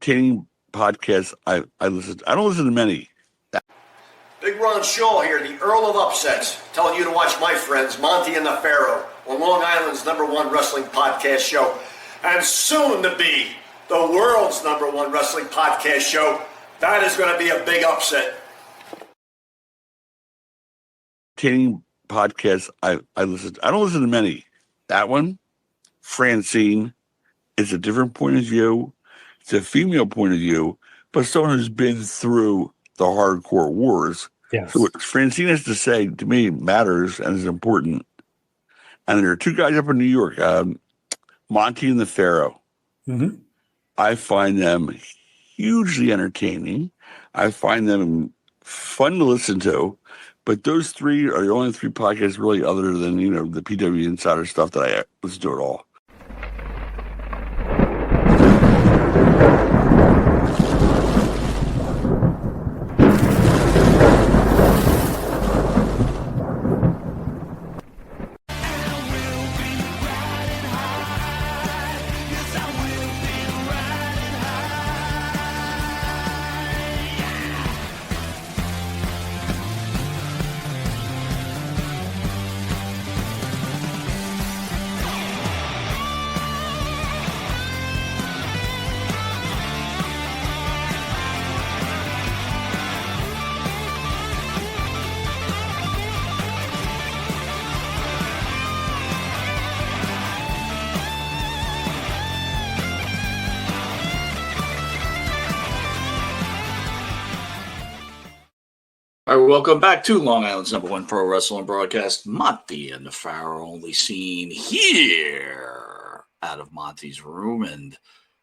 entertaining podcasts I listen to. I don't listen to many. Big Ron Shaw here, the Earl of Upsets, telling you to watch my friends Monte and the Pharaoh on Long Island's #1 wrestling podcast show, and soon to be the world's #1 wrestling podcast show. That is going to be a big upset. Entertaining podcasts I listen to. I don't listen to many. That one, Francine, is a different point of view. It's a female point of view, but someone who's been through the hardcore wars. Yes. So what Francine has to say to me matters and is important. And there are two guys up in New York, Monte and the Pharaoh. Mm-hmm. I find them hugely entertaining. I find them fun to listen to. But those three are the only three podcasts really other than, the PW Insider stuff that I listen to at all. All right, welcome back to Long Island's #1 pro wrestling broadcast. Monte and the Pharaoh, only seen here out of Monte's room and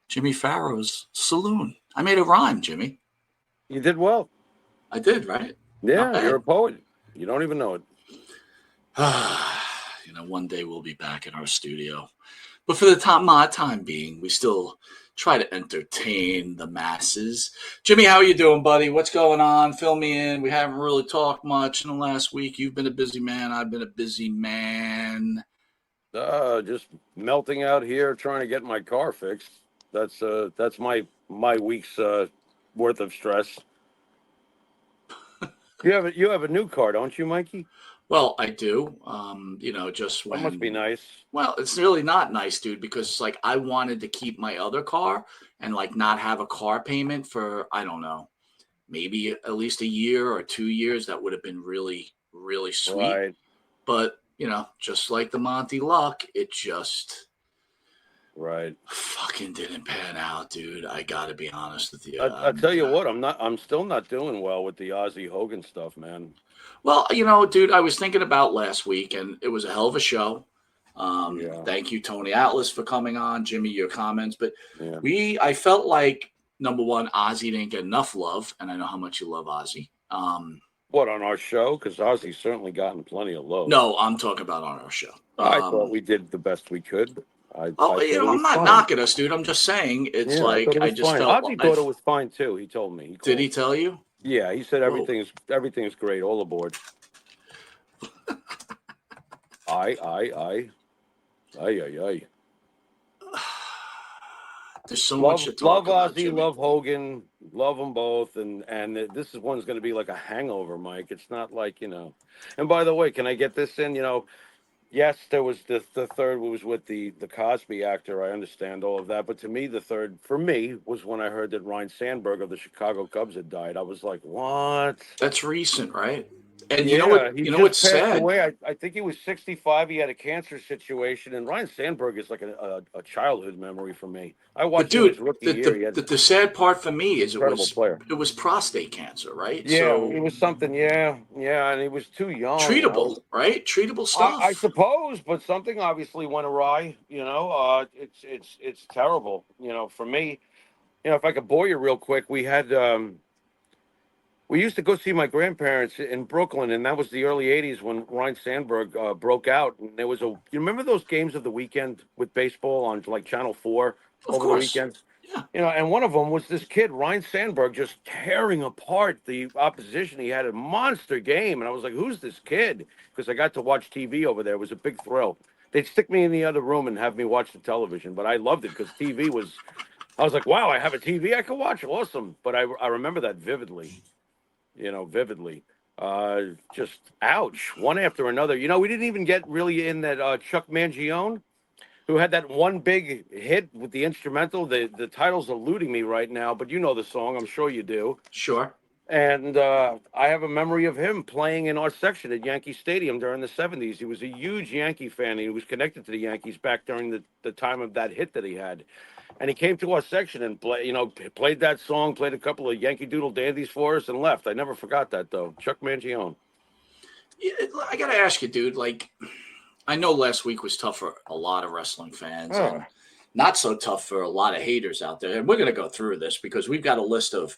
Jimmy Farrow's saloon. I made a rhyme, Jimmy. You did well. I did, right? Yeah, you're a poet. You don't even know it. One day we'll be back in our studio. But for the time being, we still try to entertain the masses. Jimmy, how are you doing, buddy? What's going on? Fill me in. We haven't really talked much in the last week. You've been a busy man. I've been a busy man. Just melting out here, trying to get my car fixed. That's my week's worth of stress. You have a new car, don't you, Mikey? Well, I do. Just when. That must be nice. Well, it's really not nice, dude, because I wanted to keep my other car and not have a car payment for, I don't know, maybe at least a year or 2 years. That would have been really, really sweet. Right. But, just like the Monty luck, it just fucking didn't pan out, dude. I got to be honest with you. I tell you what, I'm still not doing well with the Ozzy Hogan stuff, man. Well, dude, I was thinking about last week, and it was a hell of a show. Thank you, Tony Atlas, for coming on. Jimmy, your comments. But I felt like, number one, Ozzy didn't get enough love, and I know how much you love Ozzy. What, on our show? Because Ozzy's certainly gotten plenty of love. No, I'm talking about on our show. I thought we did the best we could. I'm not knocking us, dude. I'm just saying I just felt Ozzy thought it was fine too. He told me. Did he tell you? Yeah, he said everything's great. All aboard. Aye. There's so much to talk about. Love Ozzy, Jimmy. love Hogan, love them both, and this one's going to be like a hangover, Mike. It's not like And by the way, can I get this in? Yes, there was the third was with the Cosby actor. I understand all of that. But to me, the third, for me, was when I heard that Ryan Sandberg of the Chicago Cubs had died. I was like, what? That's recent, right? And you know what's sad? Away. I think he was 65. He had a cancer situation. And Ryan Sandberg is like a childhood memory for me. I watched his rookie year. The sad part for me is player. It was prostate cancer, right? Yeah, so, it was something. Yeah, and he was too young. Treatable, right? Treatable stuff. I suppose, but something obviously went awry. It's terrible. For me, if I could bore you real quick, we had. We used to go see my grandparents in Brooklyn, and that was the early 80s when Ryan Sandberg broke out. And there was you remember those games of the weekend with baseball on Channel 4 over the weekends? Yeah. And one of them was this kid, Ryan Sandberg, just tearing apart the opposition. He had a monster game, and I was like, who's this kid? Because I got to watch TV over there. It was a big thrill. They'd stick me in the other room and have me watch the television, but I loved it because TV was I was like, wow, I have a TV I can watch. Awesome. But I remember that vividly, vividly. Just ouch, one after another. We didn't even get really in that Chuck Mangione, who had that one big hit with the instrumental. The title's eluding me right now, but you know the song. I'm sure you do. Sure. And I have a memory of him playing in our section at Yankee Stadium during the 70s. He was a huge Yankee fan. He was connected to the Yankees back during the time of that hit that he had. And he came to our section and played that song, played a couple of Yankee Doodle dandies for us, and left. I never forgot that, though. Chuck Mangione. Yeah, I got to ask you, dude, like, I know last week was tough for a lot of wrestling fans and not so tough for a lot of haters out there. And we're going to go through this because we've got a list of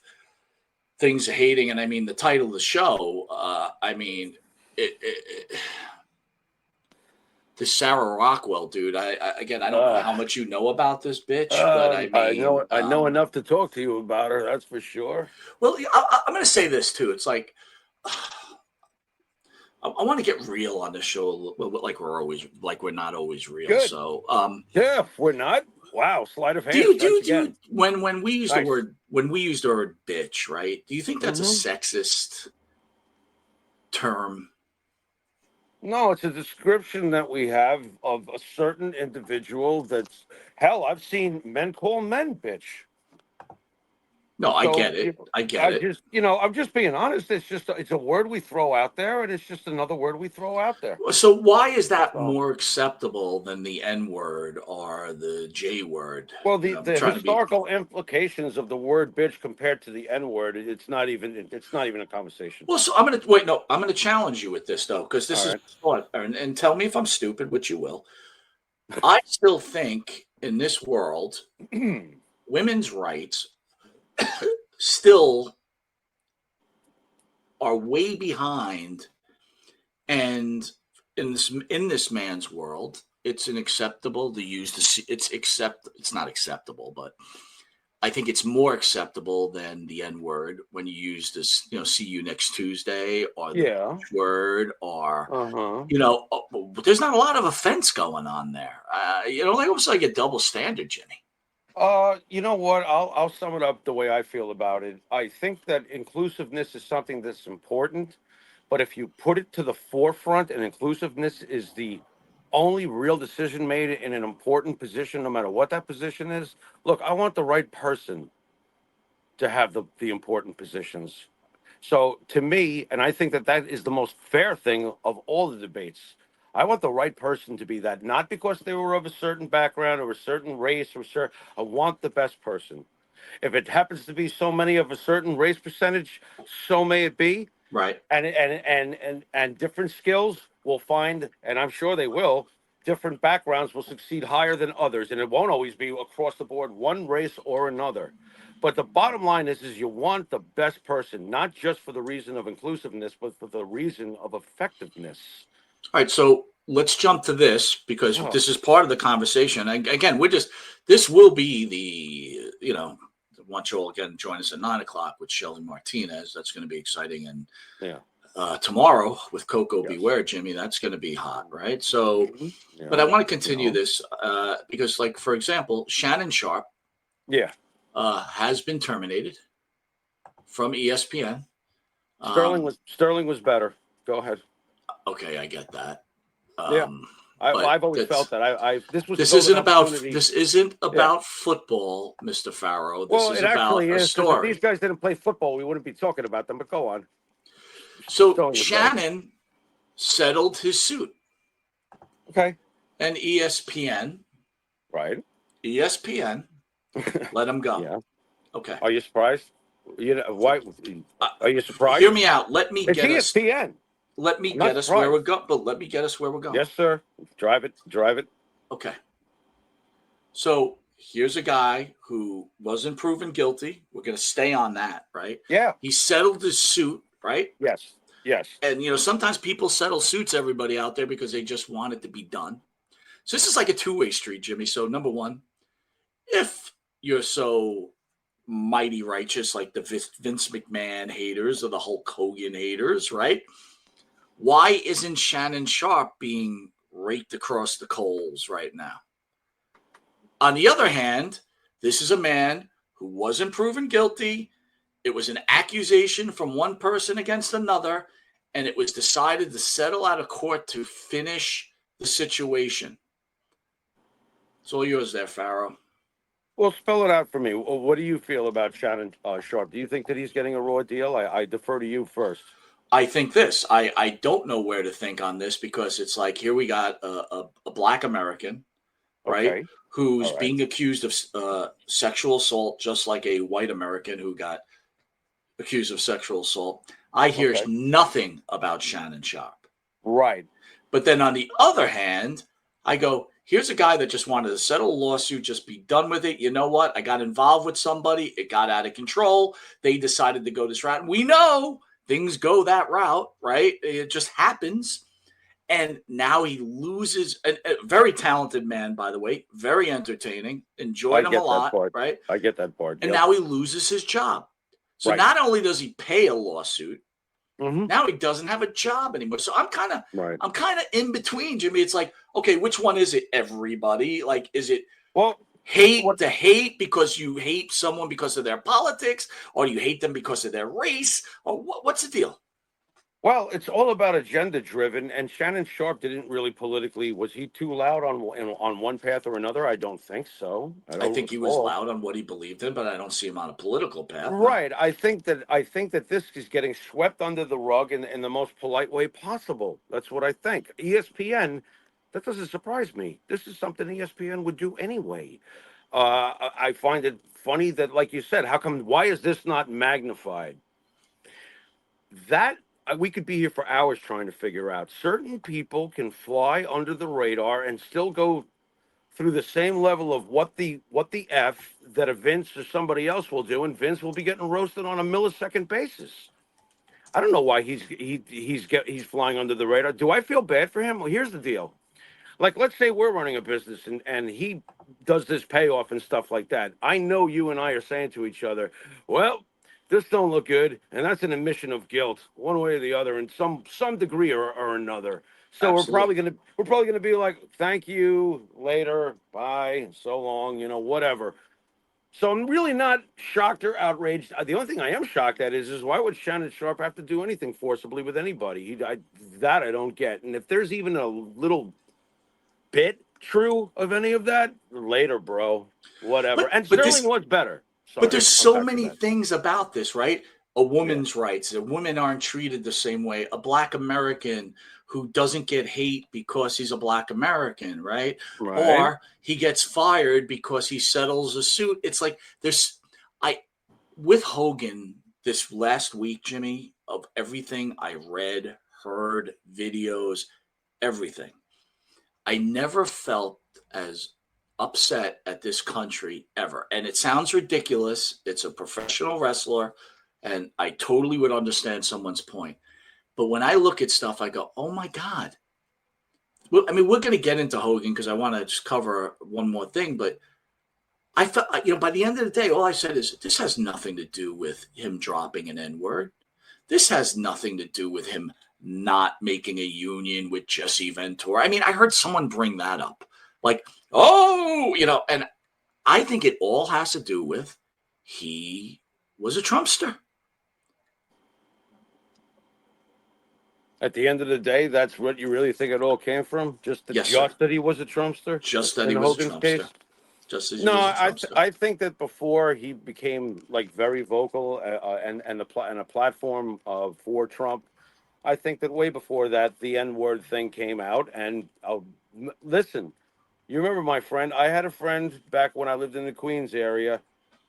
things hating. And I mean, the title of the show, the Sarah Rockwell, dude. I don't know how much you know about this bitch, but I mean, I know enough to talk to you about her. That's for sure. Well, I'm going to say this too. It's like, I want to get real on this show, like we're not always real. Good. So, yeah, we're not. Wow, sleight of hand. Do you when we use the word bitch, right? Do you think that's a sexist term? No, it's a description that we have of a certain individual that's hell. I've seen men call men bitch. No, I get it. I get it. I'm just being honest. It's a word we throw out there, and it's just another word we throw out there. So why is that more acceptable than the N word or the J word? Well, the historical implications of the word bitch compared to the N word, it's not even a conversation. Well, so I'm gonna challenge you with this though, because this is fun. And tell me if I'm stupid, which you will. I still think in this world, women's rights still are way behind, and in this man's world, it's unacceptable to use it's not acceptable, but I think it's more acceptable than the N word when you use this, see you next Tuesday or the word or there's not a lot of offense going on there. Almost like a double standard, Jimmy. You know what? I'll sum it up the way I feel about it. I think that inclusiveness is something that's important, but if you put it to the forefront and inclusiveness is the only real decision made in an important position, no matter what that position is, look, I want the right person to have the important positions. So to me, and I think that is the most fair thing of all the debates, I want the right person to be that, not because they were of a certain background or a certain race I want the best person. If it happens to be so many of a certain race percentage, so may it be. Right. And different skills will find, and I'm sure they will, different backgrounds will succeed higher than others. And it won't always be across the board, one race or another. But the bottom line is you want the best person, not just for the reason of inclusiveness, but for the reason of effectiveness. All right, so let's jump to this because this is part of the conversation. Again, this will be I want you all again join us at 9:00 with Shelly Martinez. That's going to be exciting. And tomorrow with Coco Beware, Jimmy, that's going to be hot, right? So, but I want to continue this because, like, for example, Shannon Sharp has been terminated from ESPN. Sterling was better. Go ahead. Okay, I get that. I've always felt that. This isn't about football, Mr. Pharaoh. This is about a story. If these guys didn't play football, we wouldn't be talking about them. But go on. So Shannon settled his suit. Okay. And ESPN. Right. ESPN let him go. Yeah. Okay. Are you surprised? Why? Are you surprised? Hear me out. Let me get ESPN. Let me get us where we're going. But let me get us where we're going. Yes, sir. Drive it. Okay. So here's a guy who wasn't proven guilty. We're going to stay on that, right? Yeah. He settled his suit, right? Yes. And, sometimes people settle suits, everybody out there, because they just want it to be done. So this is like a two-way street, Jimmy. So number one, if you're so mighty righteous like the Vince McMahon haters or the Hulk Hogan haters, right? Why isn't Shannon Sharp being raked across the coals right now? On the other hand, This is a man who wasn't proven guilty. It was an accusation from one person against another, and it was decided to settle out of court to finish the situation. It's all yours there, Pharaoh. Well, spell it out for me. What do you feel about Shannon Sharp? Do you think that he's getting a raw deal? I defer to you first. I think this. I don't know where to think on this because it's like here we got a black American, right, Okay. who's All right. being accused of sexual assault, just like a white American who got accused of sexual assault. I hear Okay. nothing about Shannon Sharp. Right. But then on the other hand, I go, here's a guy that just wanted to settle a lawsuit, just be done with it. You know what? I got involved with somebody. It got out of control. They decided to go this route. And we know things go that route, right? It just happens. And now he loses a very talented man, by the way, very entertaining. Enjoyed him a lot, right? I get that part. And Yep. now he loses his job. So Right. not only does he pay a lawsuit, Mhm. now he doesn't have a job anymore. So I'm kind of Right. in between, Jimmy. It's like, okay, which one is it? Everybody? Like, is it Well, hate what- to hate because you hate someone because of their politics, or you hate them because of their race, or what's the deal? Well, it's all about agenda driven, and Shannon Sharp didn't really politically. Was he too loud on one path or another? I don't think so. I think he was loud on what he believed in, but I don't see him on a political path. no. Right. I think that this is getting swept under the rug in the most polite way possible. That's what I think. ESPN, that doesn't surprise me. This is something ESPN would do anyway. I find it funny that, like you said, why is this not magnified? That we could be here for hours trying to figure out. Certain people can fly under the radar and still go through the same level of what the F that a Vince or somebody else will do, and Vince will be getting roasted on a millisecond basis. I don't know why he's flying under the radar. Do I feel bad for him? Well, here's the deal. Like, let's say we're running a business and he does this payoff and stuff like that. I know you and I are saying to each other, well, this don't look good, and that's an admission of guilt, one way or the other, in some degree or another. So Absolutely. we're probably gonna be like, thank you, later, bye, so long, whatever. So I'm really not shocked or outraged. The only thing I am shocked at is why would Shannon Sharp have to do anything forcibly with anybody? That I don't get. And if there's even a little bit true of any of that, later, bro, whatever. And Sterling was better. But there's so many things about this, right? A woman's rights. Women aren't treated the same way. A black American who doesn't get hate because he's a black American, right? Right. Or he gets fired because he settles a suit. It's like with Hogan this last week, Jimmy, of everything I read, heard, videos, everything. I never felt as upset at this country ever. And it sounds ridiculous. It's a professional wrestler, and I totally would understand someone's point. But when I look at stuff, I go, oh my God. Well, I mean, we're going to get into Hogan because I want to just cover one more thing. But I felt, by the end of the day, all I said is this has nothing to do with him dropping an N-word. This has nothing to do with him not making a union with Jesse Ventura. I mean, I heard someone bring that up. Like, and I think it all has to do with he was a Trumpster. At the end of the day, that's what you really think it all came from? Just Yes, that he was a Trumpster? Just that in he was a Hogan's Trumpster. case? Just as he No, was a Trumpster. I think that before he became like very vocal and a platform for Trump, I think that way before that, the N-word thing came out. And listen, you remember my friend? I had a friend back when I lived in the Queens area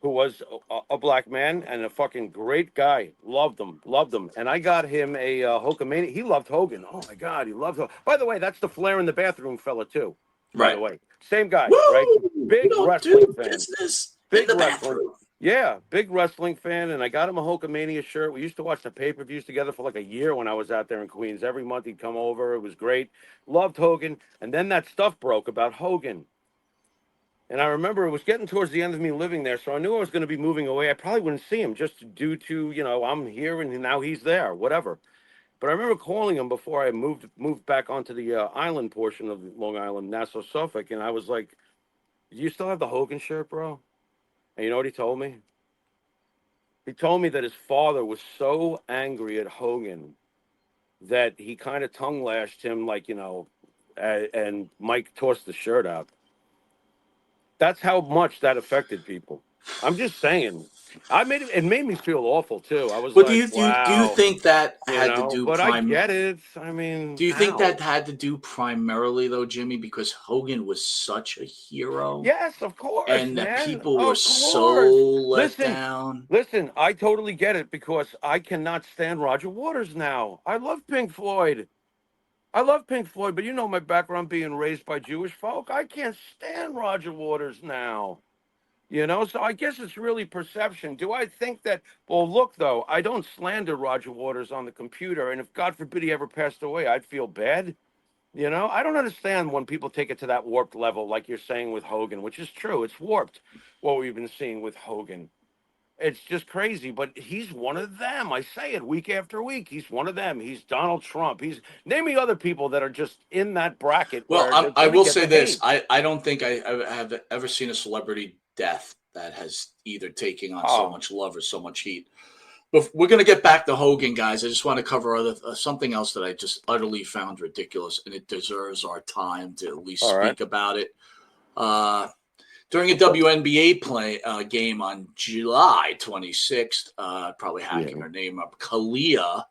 who was a black man and a fucking great guy. Loved him. And I got him a Hulkamania. He loved Hogan. Oh, my God, he loved Hogan. By the way, that's the Flair in the Bathroom fella, too. By the way. Same guy, Woo! right? Big wrestling fan. Business Big in the wrestling. bathroom. Yeah, big wrestling fan, and I got him a Hulkamania shirt. We used to watch the pay-per-views together for like a year when I was out there in Queens. Every month he'd come over. It was great. Loved Hogan. And then that stuff broke about Hogan. And I remember it was getting towards the end of me living there, so I knew I was going to be moving away. I probably wouldn't see him just due to, I'm here and now he's there, whatever. But I remember calling him before I moved back onto the island portion of Long Island, Nassau, Suffolk, and I was like, "Do you still have the Hogan shirt, bro?" And you know what he told me? He told me that his father was so angry at Hogan that he kind of tongue lashed him, like, and Mike tossed the shirt out. That's how much that affected people. I'm just saying. It made me feel awful too. I was But like, do you wow, think that had to do but I get it. I mean, Do you think how? that had to do primarily though, Jimmy, because Hogan was such a hero Yes, of course, and that man. people were Of so course. let Listen, down? listen, I totally get it because I cannot stand Roger Waters now. I love Pink Floyd. I love Pink Floyd, but you know my background being raised by Jewish folk. I can't stand Roger Waters now. So I guess it's really perception. Do I think that? Well, look, though, I don't slander Roger Waters on the computer. And if God forbid he ever passed away, I'd feel bad. I don't understand when people take it to that warped level, like you're saying with Hogan, which is true. It's warped what we've been seeing with Hogan. It's just crazy, but he's one of them. I say it week after week. He's one of them. He's Donald Trump. He's naming other people that are just in that bracket Well, where they're I going to will get say the this: hate. I don't think I have ever seen a celebrity death that has either taken on so Oh, much love or so much heat. But we're going to get back to Hogan, guys. I just want to cover something else that I just utterly found ridiculous, and it deserves our time to at least all right. speak about it. During a WNBA game on July 26th, probably hacking Yeah. her name up, Kalia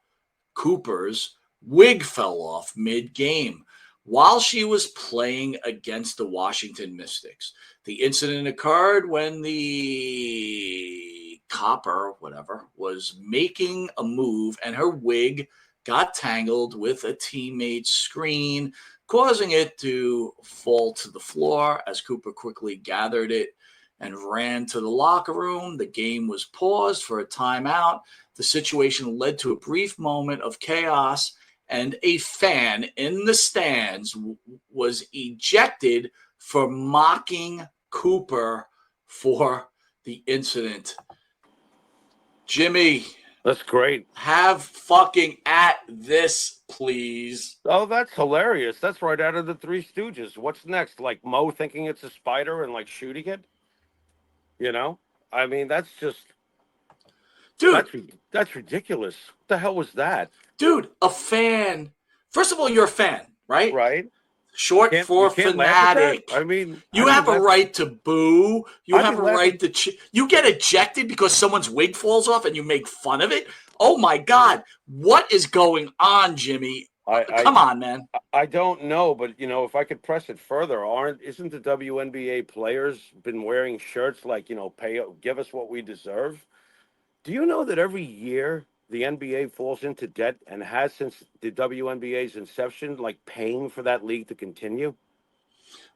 Cooper's wig fell off mid-game while she was playing against the Washington Mystics. The incident occurred when the copper, whatever, was making a move and her wig got tangled with a teammate's screen, causing it to fall to the floor as Cooper quickly gathered it and ran to the locker room. The game was paused for a timeout. The situation led to a brief moment of chaos, and a fan in the stands was ejected for mocking Cooper for the incident. Jimmy, That's great. have fucking at this, please. Oh, that's hilarious. That's right out of the Three Stooges. What's next? Like Mo thinking it's a spider and like shooting it? You know? I mean, Dude, that's ridiculous. What the hell was that? a fan. First of all, you're a fan, right? Right? Short You for can't laugh at that. fanatic. I mean, You have a right to boo. You I'd be have a right laughing. to. You get ejected because someone's wig falls off and you make fun of it. Oh my God, what is going on, Jimmy? I Come on, man. I don't know, but if I could press it further, isn't the WNBA players been wearing shirts like give us what we deserve? Do you know that every year the NBA falls into debt and has since the WNBA's inception, like paying for that league to continue?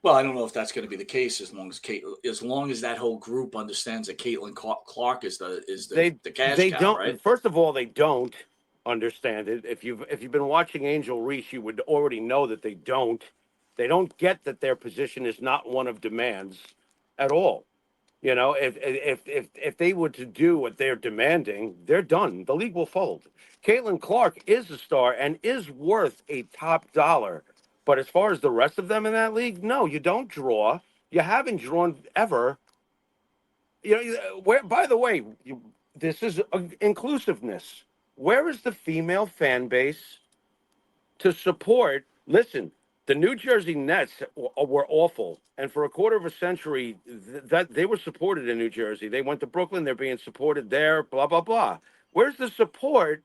Well, I don't know if that's going to be the case as long as that whole group understands that Caitlin Clark is the cash They cow, don't. right? First of all, they don't understand it. If you've been watching Angel Reese, you would already know that they don't. They don't get that their position is not one of demands at all. If they were to do what they're demanding, they're done. The league will fold. Caitlin Clark is a star and is worth a top dollar. But as far as the rest of them in that league, no, you don't draw. You haven't drawn ever. Where? By the way, this is inclusiveness. Where is the female fan base to support? Listen, the New Jersey Nets were awful, and for a quarter of a century, that they were supported in New Jersey. They went to Brooklyn; they're being supported there. Blah blah blah. Where's the support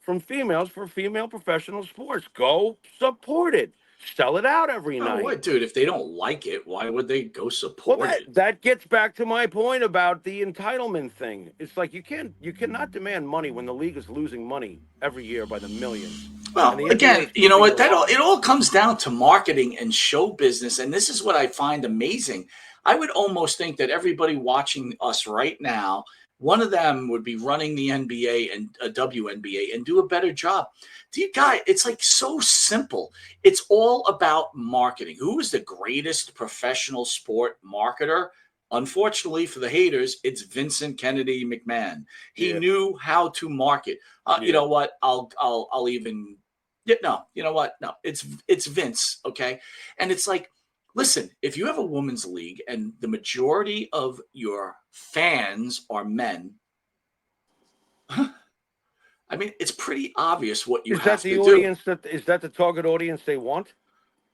from females for female professional sports? Go support it. Sell it out every Oh, night. what, dude? If they don't like it, why would they go Well, support it? that gets back to my point about the entitlement thing. It's like you cannot demand money when the league is losing money every year by the millions. And Well, the NBA again, is you know keeping what? their It eye. all comes down to marketing and show business, and this is what I find amazing. I would almost think that everybody watching us right now, one of them would be running the NBA and a WNBA and do a better job. Do you guys? It's like so simple. It's all about marketing. Who is the greatest professional sport marketer? Unfortunately for the haters, it's Vincent Kennedy McMahon. He Yeah, knew how to market. You yeah. know what? I'll even. Yeah, no, you know what? No, it's Vince, okay? And it's like Listen, if you have a women's league and the majority of your fans are men, I mean, it's pretty obvious what you Is that have the to do. audience is that the target audience they want?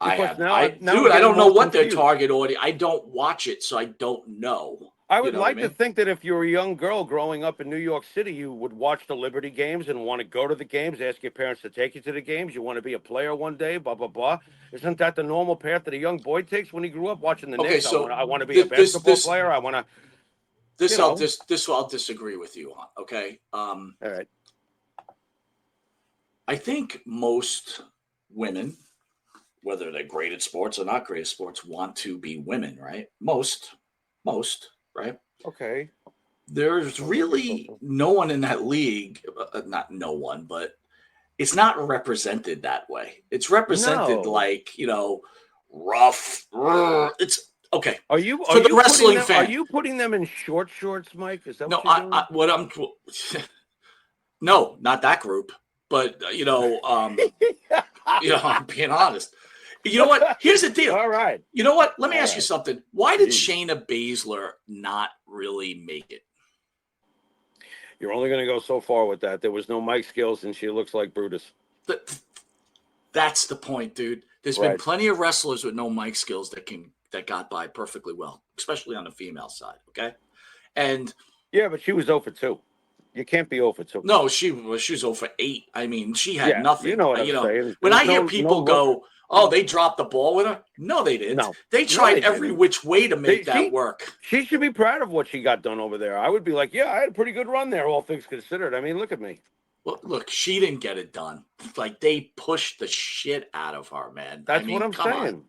Because Dude, I'm I getting don't know more what their confused. target audience. I don't watch it, so I don't know. I You would know what I like to mean? think that if you're a young girl growing up in New York City, you would watch the Liberty games and want to go to the games, ask your parents to take you to the games. You want to be a player one day, blah, blah, blah. Isn't that the normal path that a young boy takes when he grew up watching the Okay, Knicks? so I want to be a basketball player. I want to, this you know. I'll disagree with you on. Okay, All right. I think most women, whether they're great at sports or not great at sports, want to be women, right? Most, right? Okay. There's really no one in that league, not no one, but it's not represented that way. It's represented No. like, rough. It's okay. Are you For the wrestling are fan. you putting them in shorts, Mike? Is that No, what you're doing? what I'm, no, not that group, but, I'm being honest. You know what? Here's the deal. All right. You know what? Let me All ask you right. something. Why did Jeez. Shayna Baszler not really make it? You're only going to go so far with that. There was no Mike skills, and she looks like Brutus. That's the point, dude. There's been plenty of wrestlers with no mic skills that got by perfectly well, especially on the female side. Okay, and yeah, but she was 0 for 2. You can't be 0 for 2. No, she was 0 for 8. I mean, she had nothing. You know what I'm saying. When I hear people go, "Oh, they dropped the ball with her," no, they didn't. No, they tried every which way to make that work. She should be proud of what she got done over there. I would be like, yeah, I had a pretty good run there, all things considered. I mean, look at me. Well, look, she didn't get it done. Like, they pushed the shit out of her, man. That's what I'm saying. On.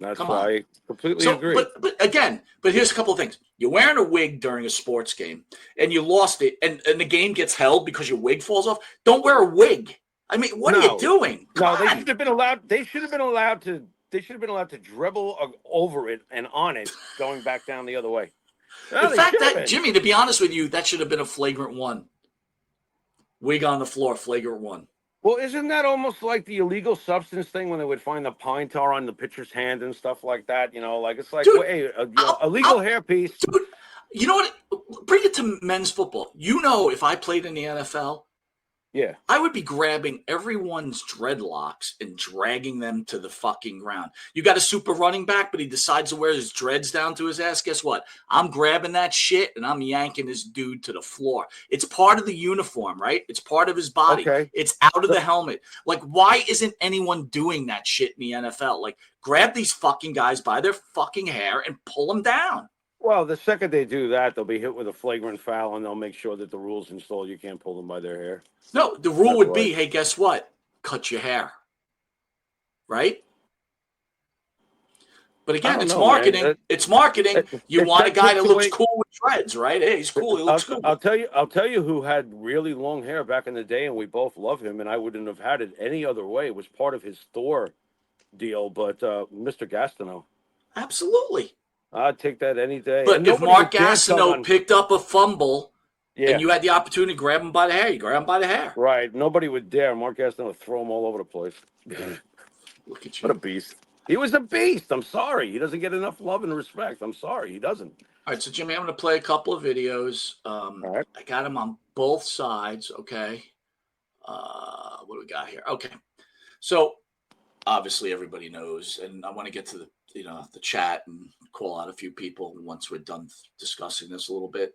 That's why I completely agree. But here's a couple of things. You're wearing a wig during a sports game, and you lost it, and the game gets held because your wig falls off. Don't wear a wig. I mean, what are you doing? No, they should have been allowed. They should have been allowed to dribble over it and on it, going back down the other way. No, in fact, Jimmy, to be honest with you, that should have been a flagrant 1. Wig on the floor, flagrant 1. Well, isn't that almost like the illegal substance thing when they would find the pine tar on the pitcher's hand and stuff like that? Like it's like, dude, hey, a legal hairpiece. Dude, you know what? Bring it to men's football. If I played in the NFL, yeah, I would be grabbing everyone's dreadlocks and dragging them to the fucking ground. You got a super running back, but he decides to wear his dreads down to his ass. Guess what? I'm grabbing that shit and I'm yanking this dude to the floor. It's part of the uniform, right? It's part of his body. Okay. It's out of the helmet. Like, why isn't anyone doing that shit in the NFL? Like, grab these fucking guys by their fucking hair and pull them down. Well, the second they do that, they'll be hit with a flagrant foul, and they'll make sure that the rule's installed. You can't pull them by their hair. No, the rule would be, hey, guess what? Cut your hair. Right? But again, it's marketing. It's marketing. You want a guy that looks cool with dreads, right? Hey, he's cool. He looks cool. I'll tell you who had really long hair back in the day, and we both love him, and I wouldn't have had it any other way. It was part of his Thor deal, but Mr. Gastineau. Absolutely. I'd take that any day. But if Mark Gastineau picked up a fumble and you had the opportunity to grab him by the hair, you grab him by the hair. Right. Nobody would dare. Mark Gastineau would throw him all over the place. Look at you. What a beast. He was a beast. I'm sorry. He doesn't get enough love and respect. I'm sorry. He doesn't. All right. So, Jimmy, I'm going to play a couple of videos. All right. I got them on both sides. Okay. What do we got here? Okay. So, obviously, everybody knows, and I want to get to the chat and call out a few people once we're done discussing this a little bit.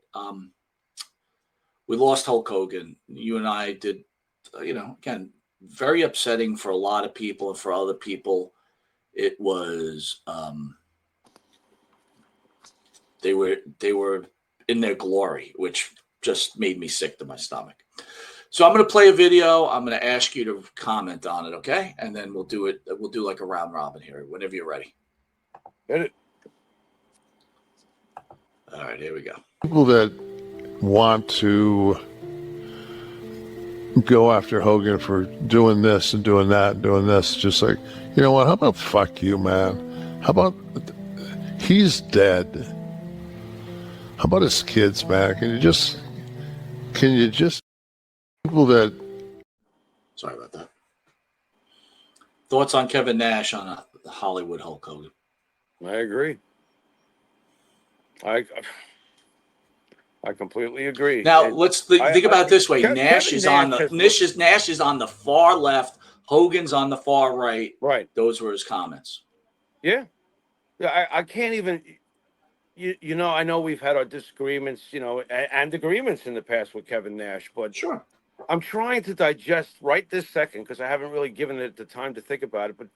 We lost Hulk Hogan. You and I did, again, very upsetting for a lot of people, and for other people, it was they were in their glory, which just made me sick to my stomach. So I'm going to play a video. I'm going to ask you to comment on it, okay? And then we'll do it. We'll do like a round robin here, whenever you're ready. Get it. All right, here we go. People that want to go after Hogan for doing this and doing that and doing this, just like, you know what? How about fuck you, man? How about he's dead? How about his kids, man? Can you just people that? Sorry about that. Thoughts on Kevin Nash on the Hollywood Hulk Hogan? I agree. I I completely agree. Now And let's think about it this way: Kevin Nash has Nash is on the far left, Hogan's on the far right. right. Those were his comments. Yeah, yeah. I can't even. You know, I know we've had our disagreements, you know, and agreements in the past with Kevin Nash, but Sure. I'm trying to digest right this second because I haven't really given it the time to think about it. But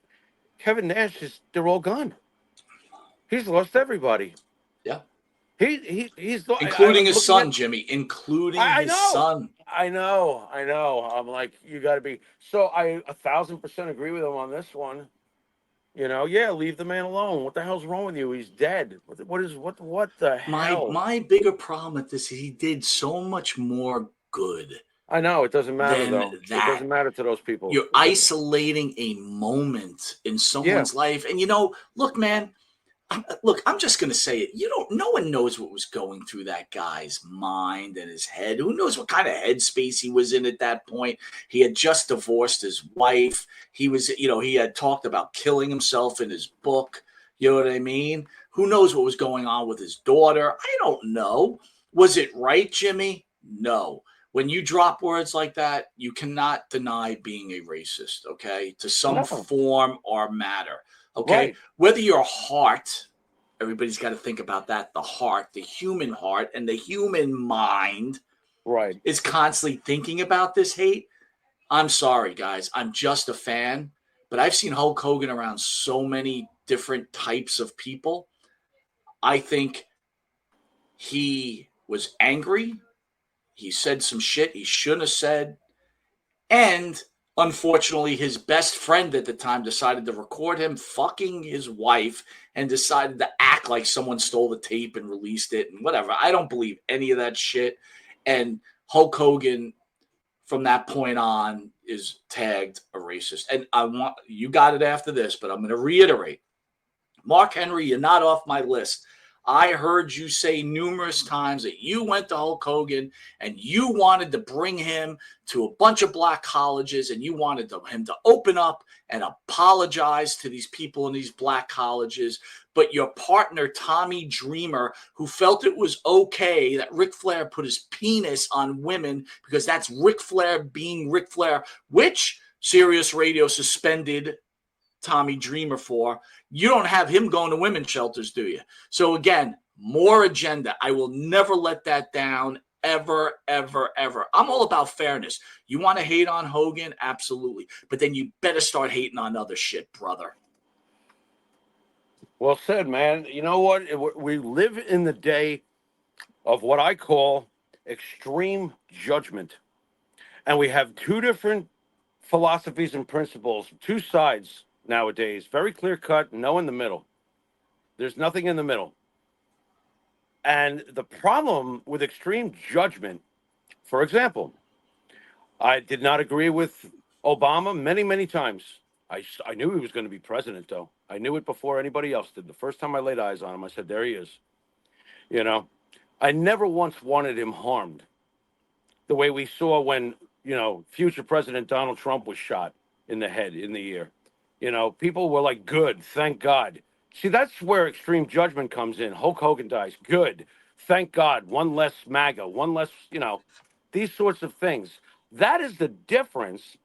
Kevin Nash they're all gone. He's lost everybody. Yeah. I'm Including his looking son, at. Jimmy. Including I his know, son. I know. I'm like, you got to be. So I 1,000% agree with him on this one. You know, yeah, leave the man alone. What the hell's wrong with you? He's dead. What the hell? My bigger problem with this is he did so much more good I know it doesn't matter than though. It that. doesn't matter to those people. You're It doesn't. isolating a moment in Yeah, someone's life. And look, man, I'm just going to say it. No one knows what was going through that guy's mind and his head. Who knows what kind of headspace he was in at that point? He had just divorced his wife. He had talked about killing himself in his book. You know what I mean? Who knows what was going on with his daughter? I don't know. Was it right, Jimmy? No. When you drop words like that, you cannot deny being a racist, okay? To some no, form or matter. Okay, right, whether your heart, everybody's got to think about that. The heart, the human heart, and the human mind right. is constantly thinking about this hate. I'm sorry, guys. I'm just a fan, but I've seen Hulk Hogan around so many different types of people. I think he was angry. He said some shit he shouldn't have said. And unfortunately, his best friend at the time decided to record him fucking his wife and decided to act like someone stole the tape and released it and whatever. I don't believe any of that shit. And Hulk Hogan, from that point on, is tagged a racist. And you got it after this, but I'm going to reiterate. Mark Henry, you're not off my list. I heard you say numerous times that you went to Hulk Hogan and you wanted to bring him to a bunch of black colleges and you wanted him to open up and apologize to these people in these black colleges. But your partner, Tommy Dreamer, who felt it was okay that Ric Flair put his penis on women because that's Ric Flair being Ric Flair, which Sirius Radio suspended Tommy Dreamer for. You don't have him going to women's shelters, do you? So again, more agenda. I will never let that down, ever, ever, ever. I'm all about fairness. You want to hate on Hogan? Absolutely. But then you better start hating on other shit, brother. Well said, man. You know what? We live in the day of what I call extreme judgment, and we have two different philosophies and principles, two sides nowadays, very clear cut, no in the middle. There's nothing in the middle. And the problem with extreme judgment, for example, I did not agree with Obama many, many times. I knew he was going to be president, though. I knew it before anybody else did. The first time I laid eyes on him, I said, there he is. You know, I never once wanted him harmed the way we saw when, future President Donald Trump was shot in the head, in the ear. People were like, good, thank God. See, that's where extreme judgment comes in. Hulk Hogan dies. Good. Thank God. One less MAGA, one less, these sorts of things. That is the difference.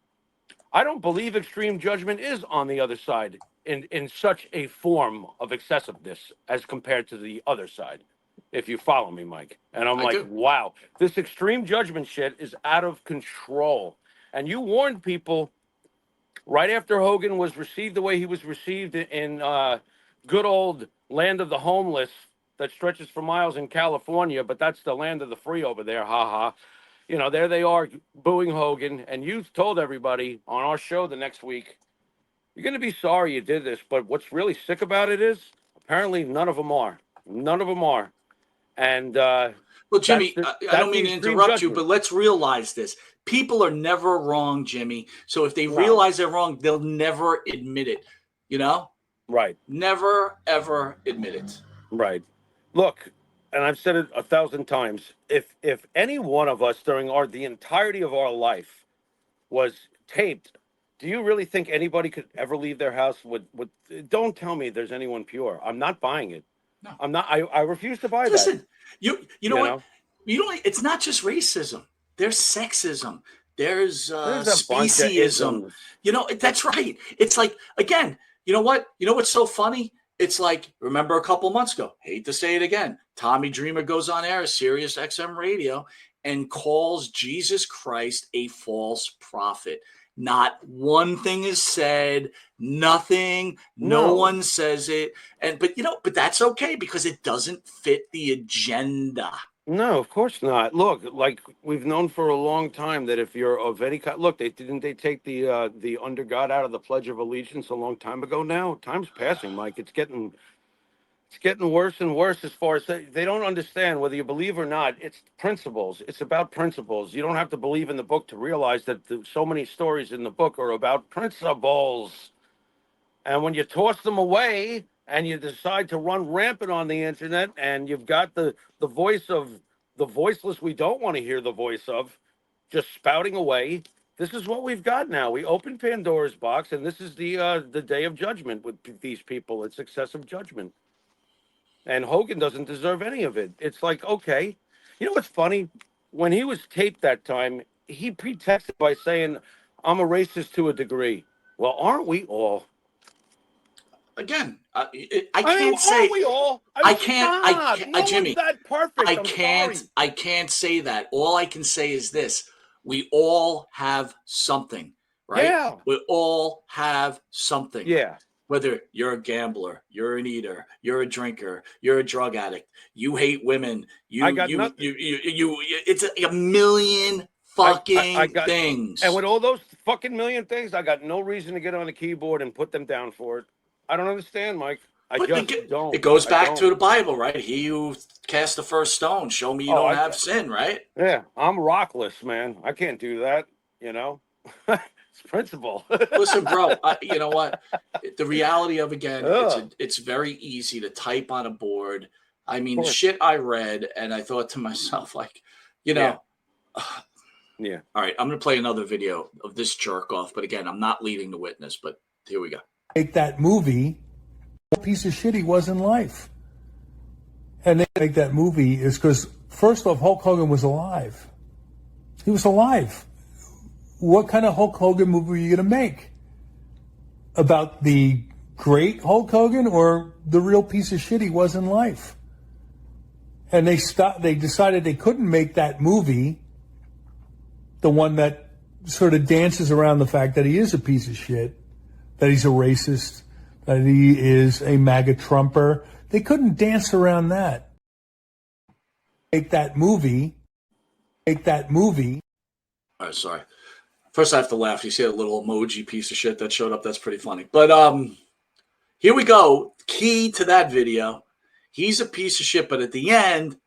I don't believe extreme judgment is on the other side in such a form of excessiveness as compared to the other side, if you follow me, Mike. And I'm like, wow, this extreme judgment shit is out of control. And you warned people right after Hogan was received the way he was received in good old land of the homeless that stretches for miles in California, but that's the land of the free over there, ha. There they are booing Hogan, and you told everybody on our show the next week, you're going to be sorry you did this, but what's really sick about it is apparently none of them are. None of them are. And well, Jimmy, I don't mean to interrupt you, but let's realize this. People are never wrong, Jimmy. So if they realize they're wrong, they'll never admit it. Right. Never, ever admit it. Right. Look, and I've said it 1,000 times, if any one of us during the entirety of our life was taped do you really think anybody could ever leave their house with? Don't tell me there's anyone pure. I'm not buying it. No. I'm not. I refuse to buy that. Listen, you know what? know? You know, it's not just racism. There's sexism. There's There's a bunch of speciesism. isms. You know, that's right. It's like, again, you know what? You know what's so funny? It's like, remember a couple months ago, hate to say it again, Tommy Dreamer goes on air, Sirius XM radio, and calls Jesus Christ a false prophet. Not one thing is said, nothing, no one says it. But that's okay because it doesn't fit the agenda. No, of course not. Look, like we've known for a long time that if you're of any kind, look, they take the under God out of the Pledge of Allegiance a long time ago. Now time's passing, Mike. It's getting worse and worse as far as they don't understand whether you believe or not. It's principles. It's about principles. You don't have to believe in the book to realize that so many stories in the book are about principles. And when you toss them away and you decide to run rampant on the internet and you've got the voice of the voiceless we don't want to hear the voice of just spouting away, this is what we've got now. We open Pandora's box, and this is the day of judgment with these people. It's excessive judgment. And Hogan doesn't deserve any of it. It's like, okay. You know what's funny? When he was taped that time, he pretexted by saying, I'm a racist to a degree. Well, aren't we all? Again, I can't say. Aren't we all? I can't. No Jimmy, one's that perfect. I can't say that. All I can say is this: we all have something, right? Yeah. We all have something. Yeah. Whether you're a gambler, you're an eater, you're a drinker, you're a drug addict, you hate women, it's a million fucking things. And with all those fucking million things, I got no reason to get on the keyboard and put them down for it. I don't understand, Mike. I just don't. It goes back to the Bible, right? He who cast the first stone, show me you don't have sin, right? Yeah, I'm rockless, man. I can't do that, you know? It's principle. Listen, bro, you know what? The reality of, again, it's very easy to type on a board. I mean, shit I read, and I thought to myself, like, you know. Yeah. All right, I'm going to play another video of this jerk off. But again, I'm not leading the witness, but here we go. Make that movie, what piece of shit he was in life. And they make that movie is because, first off, Hulk Hogan was alive. He was alive. What kind of Hulk Hogan movie are you going to make? About the great Hulk Hogan or the real piece of shit he was in life? And they decided they couldn't make that movie, the one that sort of dances around the fact that he is a piece of shit, that he's a racist, that he is a MAGA Trumper. They couldn't dance around that. Make that movie. All right, sorry. First, I have to laugh. You see a little emoji piece of shit that showed up. That's pretty funny. But here we go. Key to that video. He's a piece of shit, but at the end,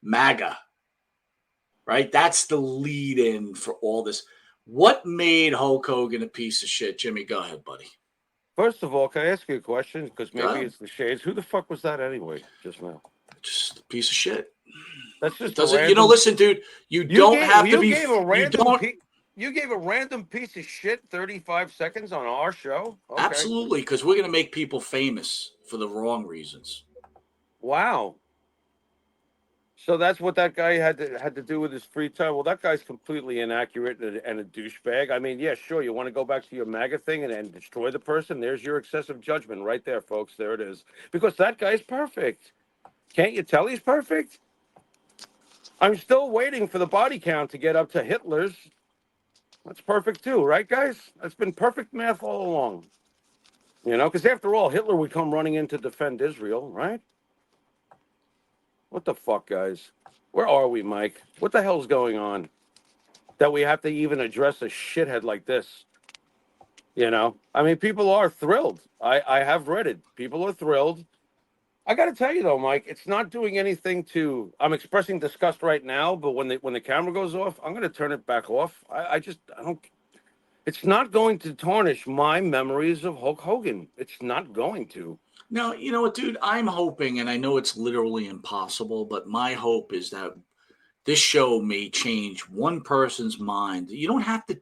MAGA. Right? That's the lead in for all this. What made Hulk Hogan a piece of shit? Jimmy, go ahead, buddy. First of all, can I ask you a question? Because maybe it's the shades. Who the fuck was that anyway, just now? Just a piece of shit. That's just doesn't. You know, listen, dude. You don't have to be. You gave a random piece of shit 35 seconds on our show? Okay. Absolutely, because we're going to make people famous for the wrong reasons. Wow. So that's what that guy had to do with his free time. Well, that guy's completely inaccurate and a douchebag. I mean, yeah, sure, you want to go back to your MAGA thing and destroy the person? There's your excessive judgment right there, folks. There it is. Because that guy's perfect. Can't you tell he's perfect? I'm still waiting for the body count to get up to Hitler's. That's perfect too, right, guys? That's been perfect math all along. You know, because after all, Hitler would come running in to defend Israel, right? What the fuck, guys? Where are we, Mike? What the hell's going on? That we have to even address a shithead like this. You know? I mean, people are thrilled. I have read it. People are thrilled. I got to tell you, though, Mike, it's not doing anything to... I'm expressing disgust right now, but when the camera goes off, I'm going to turn it back off. I don't... It's not going to tarnish my memories of Hulk Hogan. It's not going to. No, you know what, dude? I'm hoping, and I know it's literally impossible, but my hope is that this show may change one person's mind. You don't have to,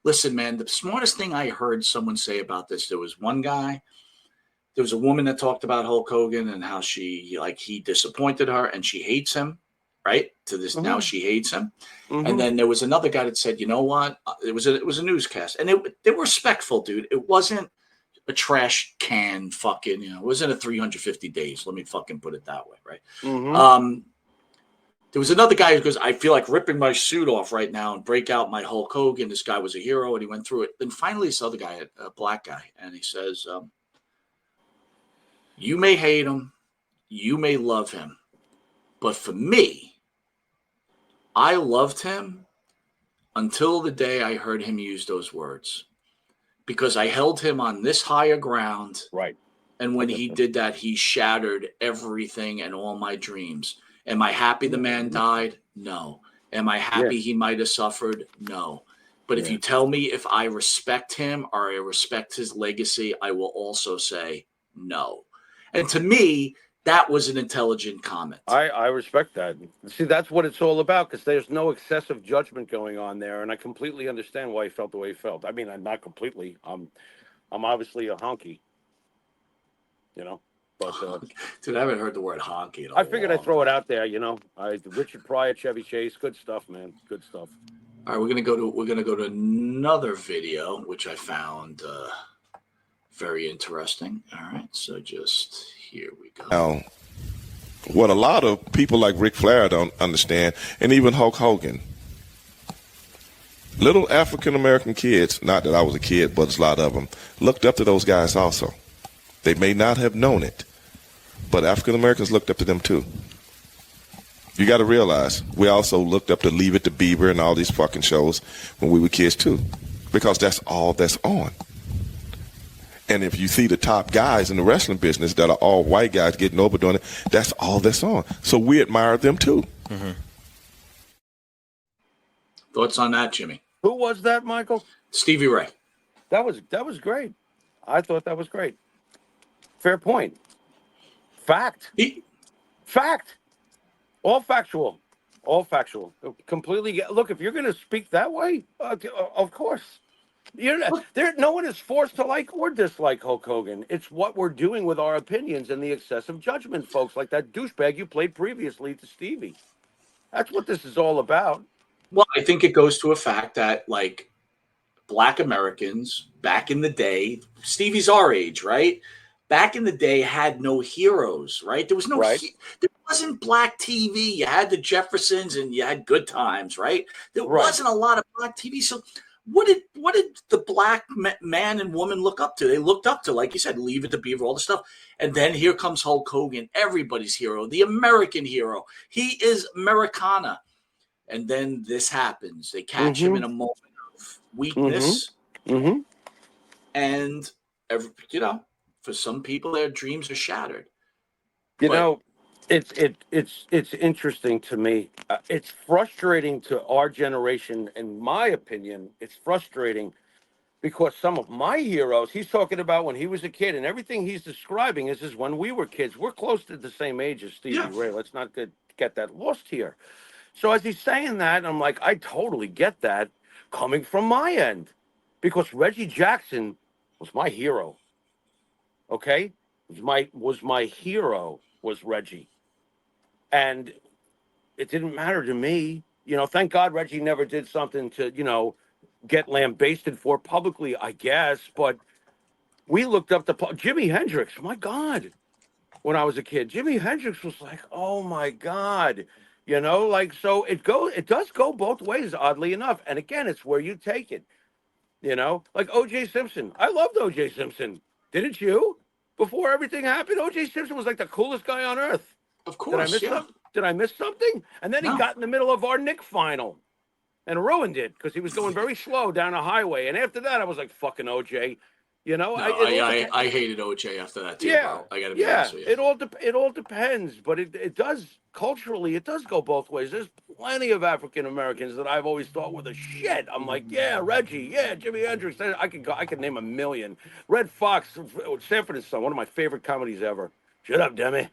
Listen, man, the smartest thing I heard someone say about this, there was a woman that talked about Hulk Hogan and how he disappointed her and she hates him, right? To this now she hates him. And then there was another guy that said, you know what? It was a newscast, and they were respectful, dude. It wasn't a trash can fucking, it wasn't a 350 days. Let me fucking put it that way, right? There was another guy who goes, I feel like ripping my suit off right now and break out my Hulk Hogan. This guy was a hero, and he went through it. Then finally, this other guy, a black guy, and he says, you may hate him, you may love him, but for me, I loved him until the day I heard him use those words, because I held him on this higher ground. Right. And when he did that, he shattered everything and all my dreams. Am I happy the man died? No. Am I happy he might have suffered? No. But if you tell me if I respect him or I respect his legacy, I will also say no. And to me, that was an intelligent comment. I respect that. See, that's what it's all about, because there's no excessive judgment going on there, and I completely understand why he felt the way he felt. I mean, I'm not completely. I'm obviously a honky, But dude, I haven't heard the word honky. I figured I'd throw it out there. Richard Pryor, Chevy Chase, good stuff, man, good stuff. All right, we're gonna go to another video which I found very interesting. All right, so just here we go. Now, what a lot of people like Ric Flair don't understand, and even Hulk Hogan, little African American kids, not that I was a kid, but a lot of them, looked up to those guys also. They may not have known it, but African Americans looked up to them too. You got to realize, we also looked up to Leave It to Beaver and all these fucking shows when we were kids too, because that's all that's on. And if you see the top guys in the wrestling business that are all white guys getting over doing it, that's all that's on. So we admire them too. Mm-hmm. Thoughts on that, Jimmy? Who was that, Michael? Stevie Ray. That was great. I thought that was great. Fair point. Fact. Fact. All factual. Completely. Look, if you're going to speak that way, of course. No one is forced to like or dislike Hulk Hogan. It's what we're doing with our opinions and the excessive judgment, folks, like that douchebag you played previously to Stevie. That's what this is all about. Well, I think it goes to a fact that, like, Black Americans back in the day, Stevie's our age, right? Back in the day, had no heroes, right? There was no, there wasn't black TV. You had the Jeffersons and you had Good Times, right? There wasn't a lot of black TV. So what did the black man and woman look up to? They looked up to, like you said, Leave It to Beaver, all the stuff. And then here comes Hulk Hogan, everybody's hero, the American hero. He is Americana. And then this happens. They catch him in a moment of weakness. And, for some people, their dreams are shattered. It's interesting to me. It's frustrating to our generation, in my opinion. It's frustrating because some of my heroes, he's talking about when he was a kid, and everything he's describing is when we were kids. We're close to the same age as Stevie Ray. Let's not get that lost here. So as he's saying that, I'm like, I totally get that coming from my end, because Reggie Jackson was my hero. Okay, was my hero was Reggie, and it didn't matter to me. Thank God Reggie never did something to get lambasted for publicly, I guess. But we looked up to Jimi Hendrix. My God, when I was a kid, Jimi Hendrix was like, oh my God. So it does go both ways, oddly enough. And again, it's where you take it, like O.J. Simpson. I loved O.J. Simpson. Didn't you? Before everything happened, O.J. Simpson was like the coolest guy on earth. Of course, Did I miss something? And then he got in the middle of our Nick final and ruined it because he was going very slow down a highway. And after that, I was like, fucking O.J., I hated OJ after that too. Bro. I gotta be honest with you. It all depends, but it does culturally. It does go both ways. There's plenty of African Americans that I've always thought were the shit. I'm like, Reggie, Jimi Hendrix. I could name a million. Red Fox, Sanford and Son, one of my favorite comedies ever. Shut up, Demi.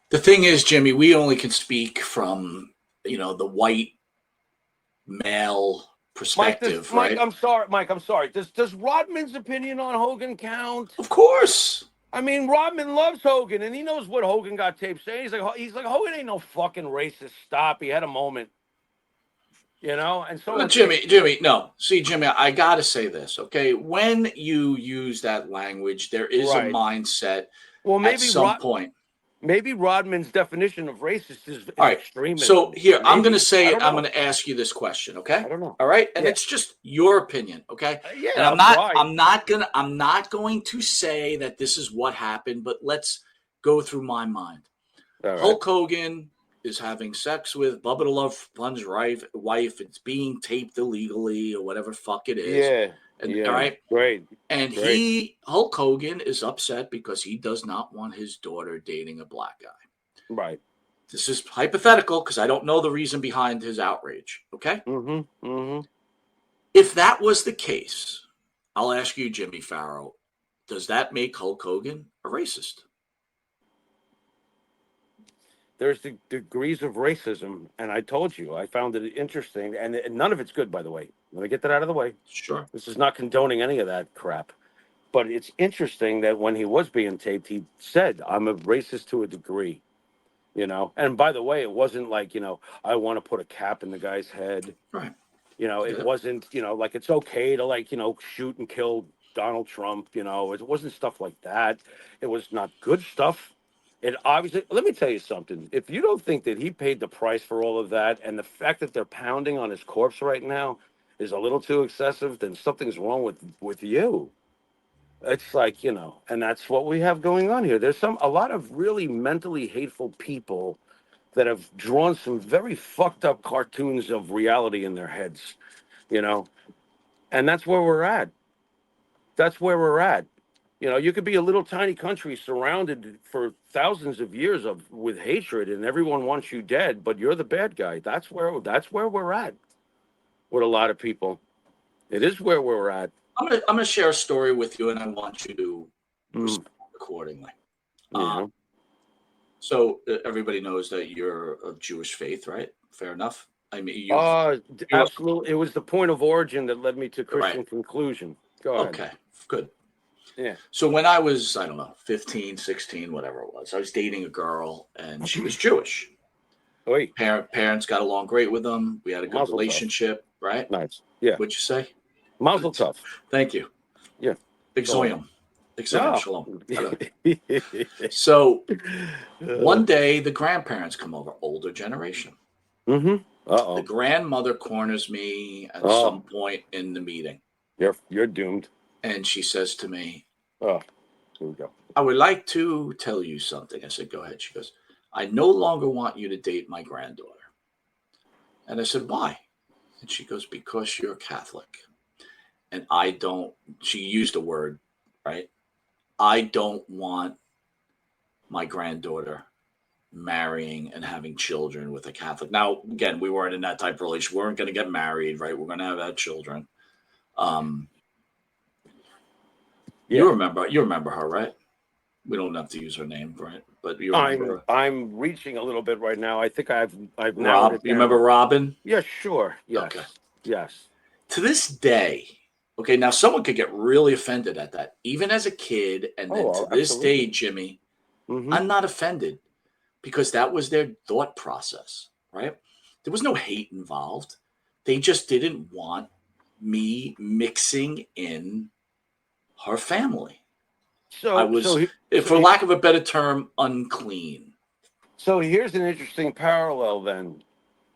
The thing is, Jimmy, we only can speak from the white male perspective, Mike, right? I'm sorry, Mike. I'm sorry. Does Rodman's opinion on Hogan count? Of course. I mean, Rodman loves Hogan, and he knows what Hogan got taped saying. He's like Hogan ain't no fucking racist. Stop. He had a moment, and so Jimmy, no. See, Jimmy, I got to say this, okay? When you use that language, there is a Right. mindset Well, at some point. maybe Rodman's definition of racist is All right. extremism. So here, I'm Maybe. going to say, I don't I'm know. going to ask you this question, okay? I don't know. All right, and Yeah. it's just your opinion, okay? Yeah, and I'm I'm not going to say that this is what happened, but let's go through my mind. All right. Hulk Hogan is having sex with Bubba the Love Sponge's wife. It's being taped illegally or whatever fuck it is. Yeah. All right. Great. And Hulk Hogan is upset because he does not want his daughter dating a black guy. Right. This is hypothetical because I don't know the reason behind his outrage. Okay. Mm-hmm. Mm-hmm. If that was the case, I'll ask you, Jimmy Pharaoh, does that make Hulk Hogan a racist? There's the degrees of racism, and I told you, I found it interesting, and none of it's good, by the way. Let me get that out of the way. Sure. This is not condoning any of that crap. But it's interesting that when he was being taped, he said, I'm a racist to a degree, And by the way, it wasn't like, I want to put a cap in the guy's head. Right. It wasn't, like it's okay to, shoot and kill Donald Trump, It wasn't stuff like that. It was not good stuff. It obviously, let me tell you something. If you don't think that he paid the price for all of that, and the fact that they're pounding on his corpse right now is a little too excessive, then something's wrong with you. It's like, and that's what we have going on here. There's a lot of really mentally hateful people that have drawn some very fucked up cartoons of reality in their heads, and that's where we're at. That's where we're at. You could be a little tiny country surrounded for thousands of years with hatred, and everyone wants you dead, but you're the bad guy. That's where we're at with a lot of people. It is where we're at. I'm gonna share a story with you, and I want you to respond accordingly. So everybody knows that you're of Jewish faith, right? Fair enough. I mean, absolutely. It was the point of origin that led me to Christian conclusion. Go ahead. Okay, good. Yeah. So when I was, I don't know, 15, 16, whatever it was, I was dating a girl, and she was Jewish. Wait. Parents got along great with them. We had a good relationship, right? Nice. Yeah. What'd you say? Mazel tov. Thank you. Yeah. Exoyam. Shalom. So one day the grandparents come over, older generation. Mm-hmm. Uh-oh. The grandmother corners me at some point in the meeting. You're doomed. And she says to me, here we go. I would like to tell you something. I said, go ahead. She goes, I no longer want you to date my granddaughter. And I said, why? And she goes, because you're Catholic. And she used a word, right? I don't want my granddaughter marrying and having children with a Catholic. Now, again, we weren't in that type of relationship. We weren't going to get married, right? We're going to have children. You remember her, right? We don't have to use her name, right? But you remember I'm reaching a little bit right now. I think I've now. You remember Robin? Yeah, sure. Yes. Okay. Yes. To this day, okay, now someone could get really offended at that, even as a kid, and then to this day, Jimmy, I'm not offended because that was their thought process, right? There was no hate involved. They just didn't want me mixing in her family. So I was, for lack of a better term, unclean. So here's an interesting parallel then.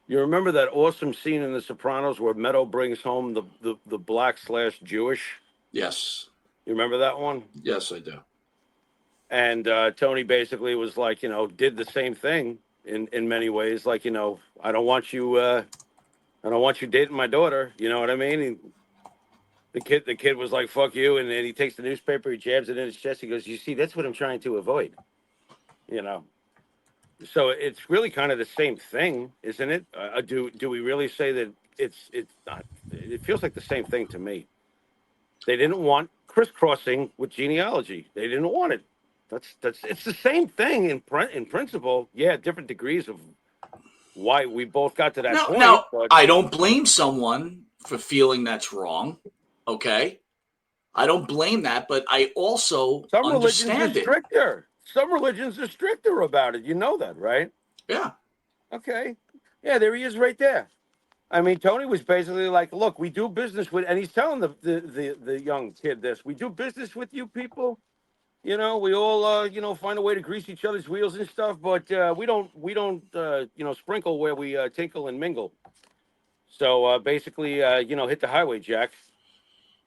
You remember that awesome scene in The Sopranos where Meadow brings home the black/Jewish? Yes. You remember that one? Yes, I do. And Tony basically was like, did the same thing in many ways. Like, I don't want you dating my daughter. You know what I mean? The kid was like, fuck you. And then he takes the newspaper, he jabs it in his chest. He goes, you see, that's what I'm trying to avoid. So it's really kind of the same thing, isn't it? Do we really say that it's not? It feels like the same thing to me. They didn't want crisscrossing with genealogy. They didn't want it. It's the same thing in principle. Yeah, different degrees of why we both got to that point. Now, I don't blame someone for feeling that's wrong. Okay. I don't blame that, but I also Some religions are understand it. stricter. Some religions are stricter about it. You know that, right? Yeah. Okay. Yeah, there he is right there. I mean, Tony was basically like, look, we do business with, and he's telling the young kid this, we do business with you people. You know, we all, find a way to grease each other's wheels and stuff, but we don't, sprinkle where we tinkle and mingle. So basically, hit the highway, Jack.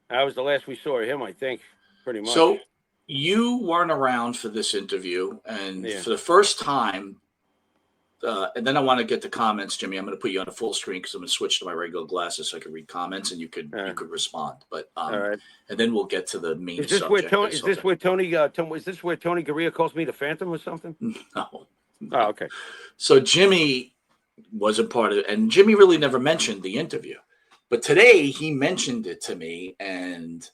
That was the last we saw of him, I think, pretty much. So you weren't around for this interview, and Yeah. for the first time, and then I want to get the comments, Jimmy. I'm going to put you on a full screen because I'm going to switch to my regular glasses so I can read comments and you could respond. But all right. And then we'll get to the main Is this subject. is this where Tony Garea calls me the Phantom or something? No. Oh, okay. So Jimmy wasn't part of it, and Jimmy really never mentioned the interview. But today he mentioned it to me, and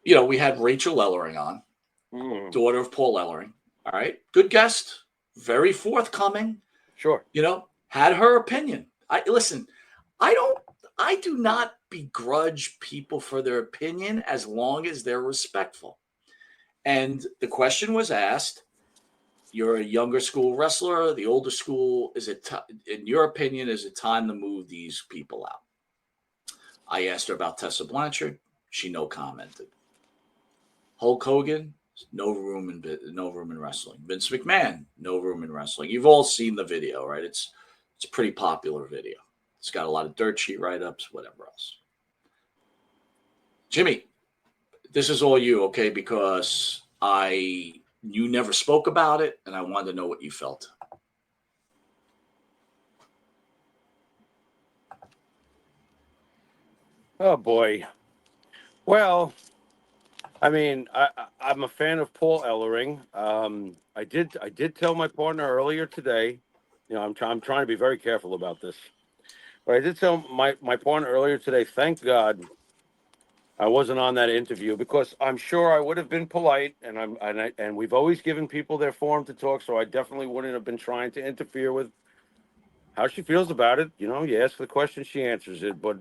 we had Rachel Ellering on, daughter of Paul Ellering. All right, good guest, very forthcoming. Sure. Had her opinion. I do not begrudge people for their opinion as long as they're respectful. And the question was asked, you're a younger school wrestler, the older school, in your opinion, is it time to move these people out? I asked her about Tessa Blanchard. She no commented. Hulk Hogan, no room in wrestling. Vince McMahon, no room in wrestling. You've all seen the video, right? It's a pretty popular video. It's got a lot of dirt sheet write-ups, whatever else. Jimmy, this is all you, okay? Because you never spoke about it, and I wanted to know what you felt. Oh boy. Well, I mean, I'm a fan of Paul Ellering. I did tell my partner earlier today. I'm trying to be very careful about this, but I did tell my partner earlier today. Thank God I wasn't on that interview, because I'm sure I would have been polite, and we've always given people their forum to talk, so I definitely wouldn't have been trying to interfere with how she feels about it. You ask the question, she answers it, but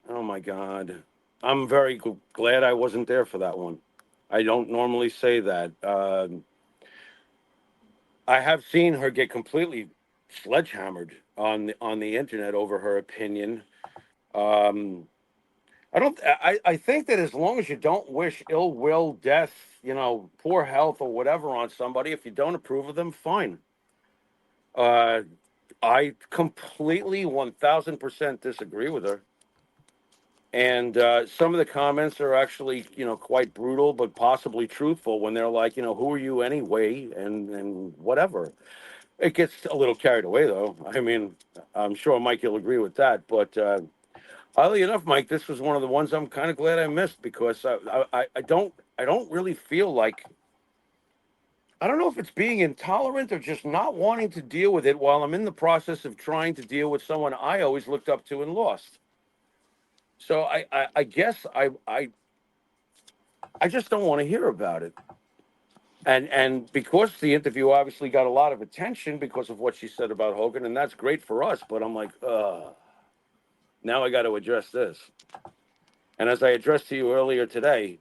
oh my God, I'm very glad I wasn't there for that one. I don't normally say that. I have seen her get completely sledgehammered on the internet over her opinion. I think that as long as you don't wish ill will, death, poor health or whatever on somebody, if you don't approve of them, fine. I completely 1000% disagree with her. And some of the comments are actually, quite brutal, but possibly truthful when they're like, who are you anyway? And whatever. It gets a little carried away, though. I mean, I'm sure Mike, you'll agree with that. But oddly enough, Mike, this was one of the ones I'm kind of glad I missed, because I don't really feel like, I don't know if it's being intolerant or just not wanting to deal with it while I'm in the process of trying to deal with someone I always looked up to and lost. So I guess I just don't want to hear about it. And because the interview obviously got a lot of attention because of what she said about Hogan, and that's great for us, but I'm like, now I got to address this. And as I addressed to you earlier today,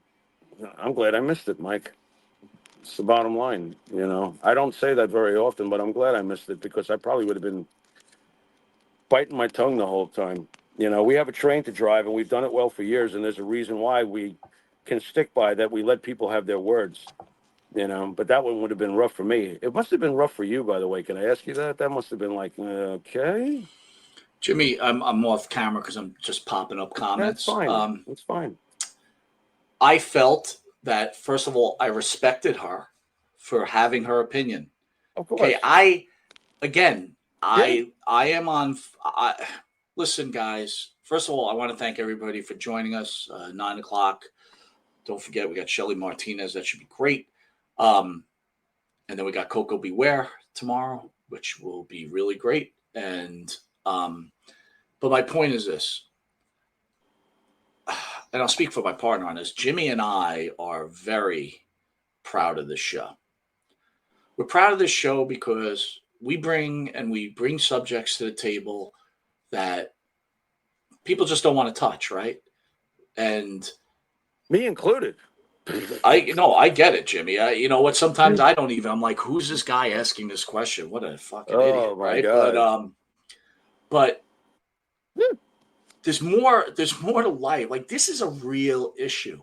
I'm glad I missed it, Mike. It's the bottom line. I don't say that very often, but I'm glad I missed it, because I probably would have been biting my tongue the whole time. We have a train to drive, and we've done it well for years, and there's a reason why we can stick by that. We let people have their words, but that one would have been rough for me. It must have been rough for you, by the way. Can I ask you that? That must have been like, okay. Jimmy, I'm off camera because I'm just popping up comments. That's fine. That's fine. I felt that, first of all, I respected her for having her opinion. Of course. Okay, I am on. Listen, guys, first of all, I want to thank everybody for joining us. 9 o'clock. Don't forget, we got Shelly Martinez. That should be great. And then we got Coco Beware tomorrow, which will be really great. And but my point is this, and I'll speak for my partner on this. Jimmy and I are very proud of this show. We're proud of this show because we bring subjects to the table that people just don't want to touch, right? And Me included. I get it, Jimmy. You know what? Sometimes I don't even. I'm like, who's this guy asking this question? What a fucking idiot, my right? God. But there's more. There's more to life. Like, this is a real issue.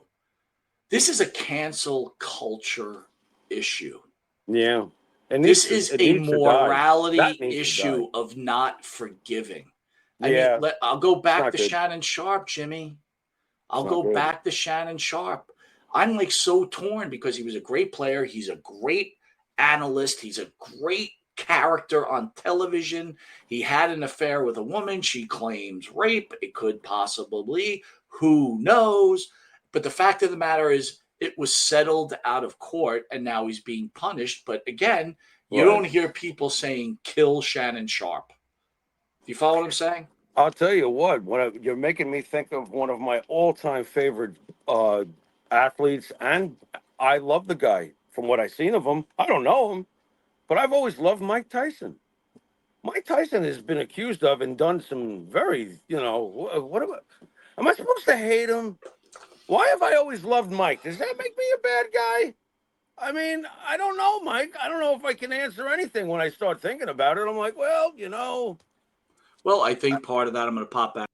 This is a cancel culture issue. Yeah. This is a morality That issue of not forgiving. I Yeah. mean, I'll go back not to good. Shannon Sharp, Jimmy. I'll not go good. back to Shannon Sharp. I'm like so torn because he was a great player. He's a great analyst. He's a great character on television. He had an affair with a woman. She claims rape. It could possibly, who knows? But the fact of the matter is, it was settled out of court and now he's being punished. But again, you Right. don't hear people saying kill Shannon Sharp. Do you follow what I'm saying? I'll tell you what, you're making me think of one of my all-time favorite athletes, and I love the guy. From what I've seen of him, I don't know him, but I've always loved Mike Tyson. Mike Tyson has been accused of and done some very, am I supposed to hate him? Why have I always loved Mike? Does that make me a bad guy? I mean, I don't know, Mike. I don't know if I can answer anything when I start thinking about it. I'm like, well, Well, I think part of that, I'm going to pop back.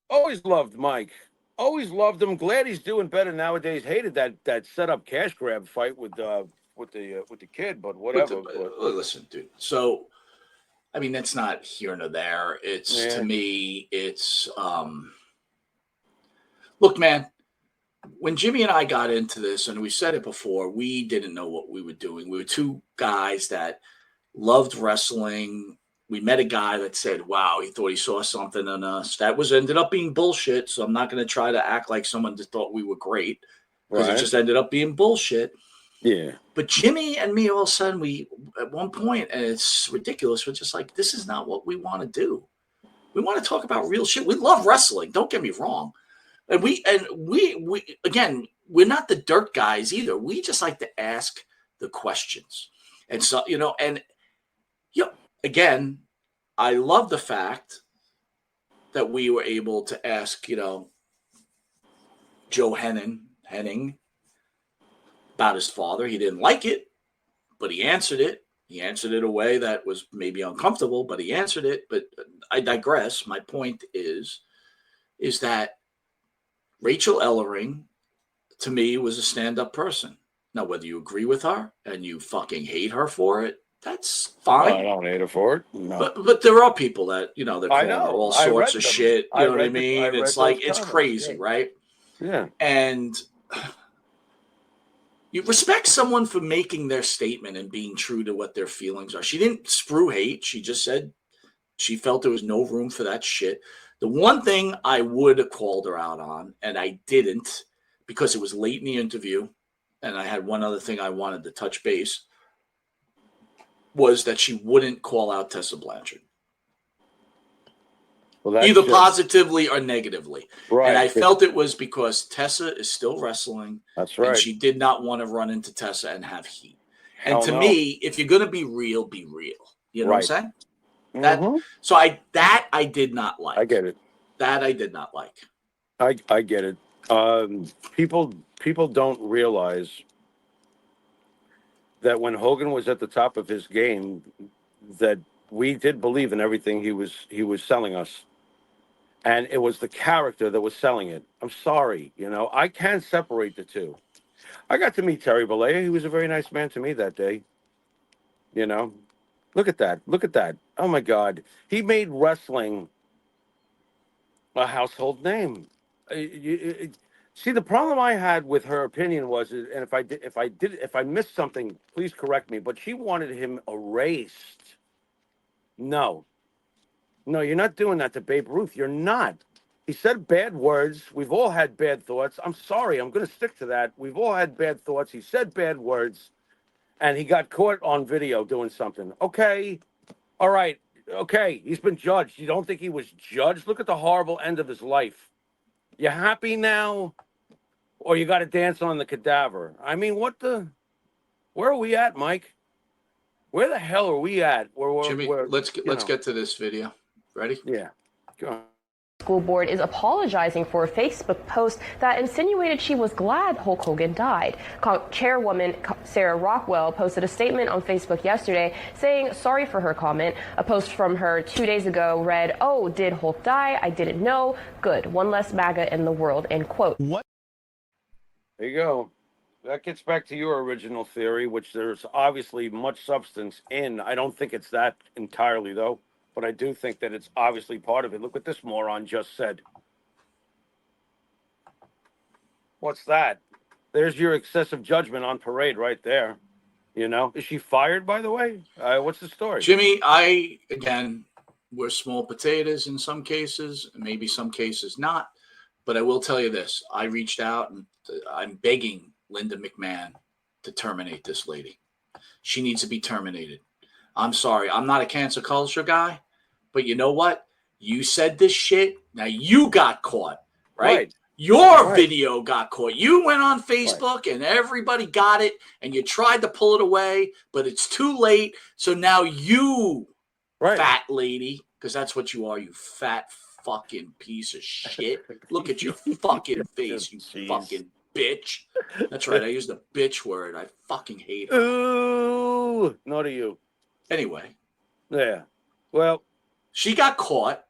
always loved Mike. Always loved him. Glad he's doing better nowadays. Hated that set up cash grab fight with the kid, but whatever. Listen, dude. So, I mean, that's not here nor there. It's to me, it's look, man. When Jimmy and I got into this, and we said it before, we didn't know what we were doing. We were two guys that loved wrestling. We met a guy that said, wow, he thought he saw something in us. That ended up being bullshit. So I'm not going to try to act like someone just thought we were great, because it just ended up being bullshit. Yeah. But Jimmy and me, all of a sudden, we, at one point, and it's ridiculous, we're just like, this is not what we want to do. We want to talk about real shit. We love wrestling. Don't get me wrong. And we again, we're not the dirt guys either. We just like to ask the questions. And so, again, I love the fact that we were able to ask, Joe Henning about his father. He didn't like it, but he answered it. He answered it a way that was maybe uncomfortable, but he answered it. But I digress. My point is that Rachel Ellering, to me, was a stand-up person. Now, whether you agree with her and you fucking hate her for it, that's fine. I don't hate her for it. No. But there are people that, they're calling her all I sorts read of them. shit. You know what I mean? read It's those like, it's comments, crazy, yeah. right? Yeah. And you respect someone for making their statement and being true to what their feelings are. She didn't sprue hate. She just said she felt there was no room for that shit. The one thing I would have called her out on, and I didn't because it was late in the interview, and I had one other thing I wanted to touch base, was that she wouldn't call out Tessa Blanchard. Well, either positively or negatively. Right. And I felt it was because Tessa is still wrestling. That's right. And she did not want to run into Tessa and have heat. Hell And to no. me, if you're going to be real, be real. You know what I'm saying? Mhm. So I did not like. I get it. That I did not like. I get it. People don't realize that when Hogan was at the top of his game, that we did believe in everything he was selling us, and it was the character that was selling it. I'm sorry, I can't separate the two. I got to meet Terry Bollea. He was a very nice man to me that day. Look at that. Look at that. Oh my God, he made wrestling a household name. See, the problem I had with her opinion was, and if I missed something, please correct me, but she wanted him erased. No, you're not doing that to Babe Ruth. You're not. He said bad words. We've all had bad thoughts. I'm sorry. I'm going to stick to that. We've all had bad thoughts. He said bad words, and he got caught on video doing something. Okay. All right. Okay. He's been judged. You don't think he was judged? Look at the horrible end of his life. You happy now? Or you got to dance on the cadaver? I mean, where are we at, Mike? Where the hell are we at? Jimmy, let's get to this video. Ready? Yeah. Go on. School board is apologizing for a Facebook post that insinuated she was glad Hulk Hogan died. Chairwoman Sarah Rockwell posted a statement on Facebook yesterday saying sorry for her comment. A post from her 2 days ago read, "Oh, did Hulk die? I didn't know. Good. One less MAGA in the world," end quote. What? There you go. That gets back to your original theory, which there's obviously much substance in. I don't think it's that entirely, though. But I do think that it's obviously part of it. Look what this moron just said. What's that? There's your excessive judgment on parade right there. You know, is she fired, by the way? What's the story? Jimmy, we're small potatoes in some cases, maybe some cases not. But I will tell you this. I reached out and I'm begging Linda McMahon to terminate this lady. She needs to be terminated. I'm sorry. I'm not a cancel culture guy. But you know what? You said this shit. Now you got caught, right? Your video got caught. You went on Facebook and everybody got it and you tried to pull it away, but it's too late. So now you, fat lady, because that's what you are, you fat fucking piece of shit. Look at your fucking face, you fucking bitch. That's right. I used the bitch word. I fucking hate her. Ooh, no to you. Anyway. Yeah. Well, she got caught.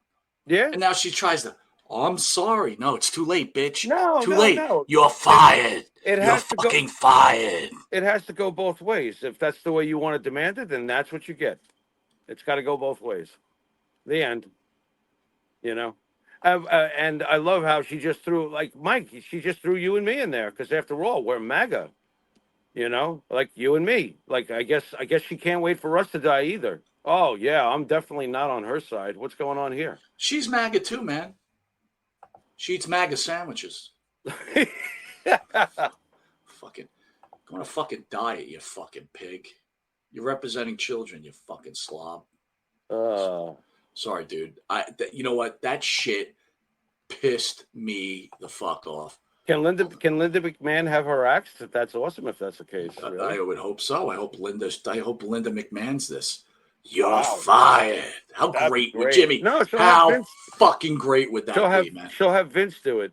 Yeah. And now she tries to, I'm sorry. No, it's too late, bitch. No, too late. No. You're fired. You're fucking fired. It has to go both ways. If that's the way you want to demand it, then that's what you get. It's got to go both ways. The end. You know? And I love how she just threw, like, Mike, she just threw you and me in there. Because after all, we're MAGA. You know? Like you and me. Like, I guess she can't wait for us to die either. Oh, yeah, I'm definitely not on her side. What's going on here? She's MAGA too, man. She eats MAGA sandwiches. Fucking, go on a fucking diet, you fucking pig. You're representing children, you fucking slob. Sorry, dude. You know what? That shit pissed me the fuck off. Can Linda McMahon have her axed? That's awesome if that's the case. Really. I would hope so. I hope Linda McMahon's this. You're fired. How great would Jimmy? No, how fucking great would that be, man? She'll have Vince do it.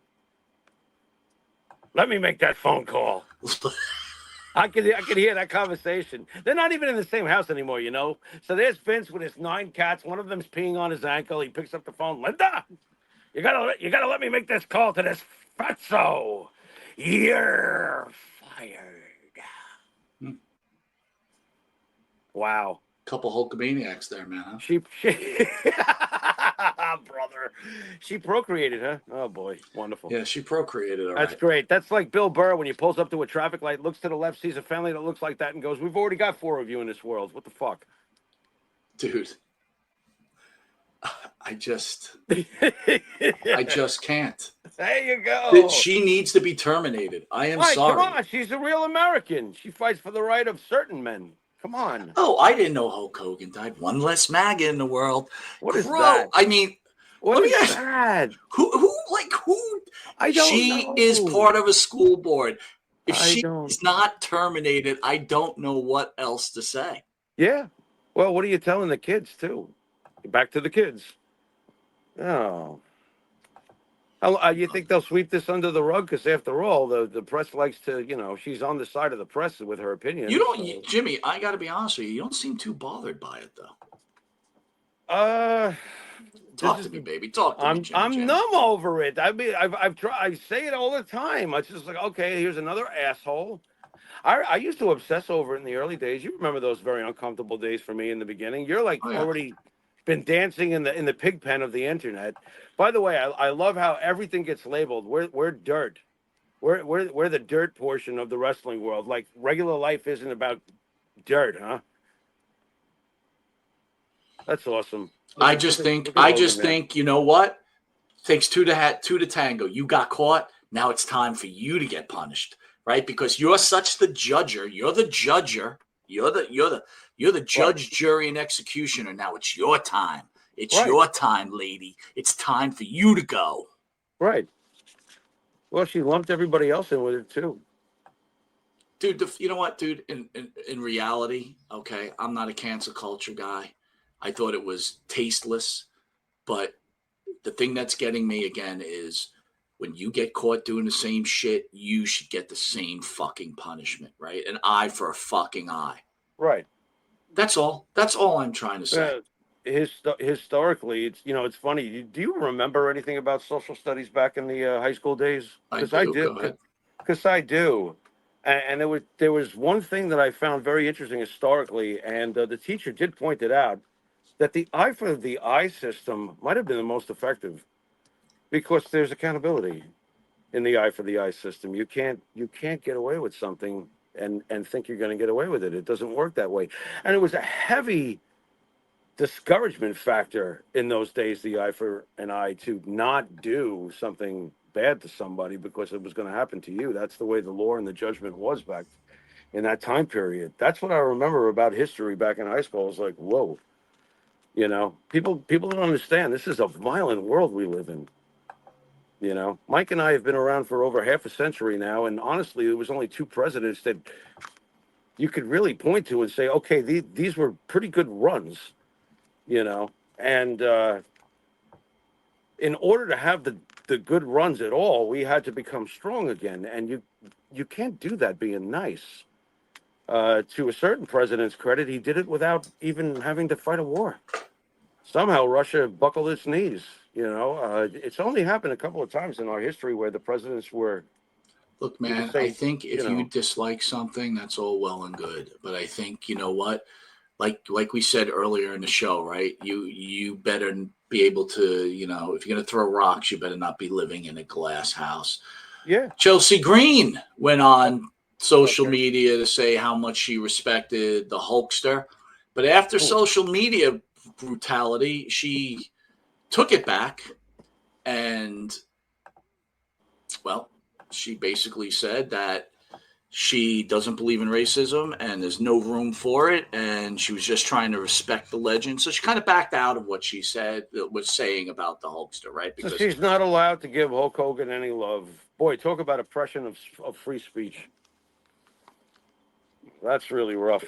Let me make that phone call. I could hear that conversation. They're not even in the same house anymore, you know. So there's Vince with his 9 cats. One of them's peeing on his ankle. He picks up the phone. Linda, you gotta let me make this call to this fatso. You're fired. Wow. Couple Hulkamaniacs there, man. Huh? She brother. She procreated, huh? Oh boy, wonderful. Yeah, she procreated. That's great. That's like Bill Burr when he pulls up to a traffic light, looks to the left, sees a family that looks like that, and goes, "We've already got 4 of you in this world. What the fuck?" Dude, I just can't. There you go. She needs to be terminated. I am sorry. sorry. Come on, she's a real American. She fights for the right of certain men. Come on. Oh, I didn't know Hulk Hogan died. One less MAGA in the world. What is that? I mean, what is that? Who? I don't know. She is part of a school board. If she's not terminated, I don't know what else to say. Yeah. Well, what are you telling the kids, too? Back to the kids. Oh. You think they'll sweep this under the rug? Because after all, the press likes to, you know, she's on the side of the press with her opinion. You don't, Jimmy, I got to be honest with you. You don't seem too bothered by it, though. Talk to me, baby. Talk to me, Jimmy. I'm numb over it. I mean, I've tried. I say it all the time. It's just like, okay, here's another asshole. I used to obsess over it in the early days. You remember those very uncomfortable days for me in the beginning. You're like already been dancing in the pig pen of the internet. By the way, I love how everything gets labeled. We're dirt. We're the dirt portion of the wrestling world. Like regular life isn't about dirt, huh? That's awesome. I just think, you know what? Takes two to tango. You got caught. Now it's time for you to get punished, right? Because you're such the judger. You're the judger. You're the judge, jury, and executioner. Now it's your time. It's your time, lady. It's time for you to go. Right. Well, she lumped everybody else in with it too. Dude, you know what, dude? In reality, okay, I'm not a cancel culture guy. I thought it was tasteless, but the thing that's getting me again is when you get caught doing the same shit, you should get the same fucking punishment, right? An eye for a fucking eye. Right. That's all. That's all I'm trying to say. Historically, it's funny. Do you remember anything about social studies back in the high school days? I Because do. Go ahead. Because I do. And there was one thing that I found very interesting historically, and the teacher did point it out, that the eye for the eye system might have been the most effective because there's accountability in the eye for the eye system. You can't get away with something and think you're going to get away with it. It doesn't work that way. And it was a heavy discouragement factor in those days, the eye for an eye, to not do something bad to somebody because it was going to happen to you. That's the way the law and the judgment was back in that time period. That's what I remember about history back in high school. I was like, whoa, people don't understand. This is a violent world we live in. Mike and I have been around for over half a century now, and honestly, there was only 2 presidents that you could really point to and say, okay, these were pretty good runs, and in order to have the good runs at all, we had to become strong again, and you can't do that being nice. To a certain president's credit, he did it without even having to fight a war. Somehow Russia buckled its knees. It's only happened a couple of times in our history where the presidents were. Look, man, I think if you dislike something, that's all well and good. But I think, you know what? Like we said earlier in the show, right? You better be able to, if you're going to throw rocks, you better not be living in a glass house. Yeah. Chelsea Green went on social media to say how much she respected the Hulkster. But after social media brutality, she took it back and, well, she basically said that she doesn't believe in racism and there's no room for it, and she was just trying to respect the legend. So she kind of backed out of what she was saying about the Hulkster, right? Because so she's not allowed to give Hulk Hogan any love. Boy, talk about oppression of free speech. That's really rough.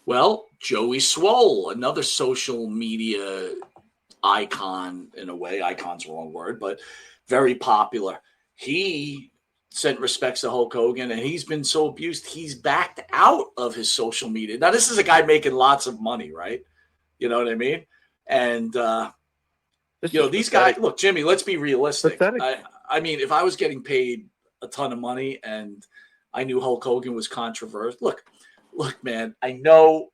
Well, Joey Swole, another social media icon in a way. Icon's the wrong word, but very popular. He sent respects to Hulk Hogan, and he's been so abused, he's backed out of his social media. Now, this is a guy making lots of money, right? You know what I mean? And, these guys, look, Jimmy, let's be realistic. I mean, if I was getting paid a ton of money and I knew Hulk Hogan was controversial, look, man, I know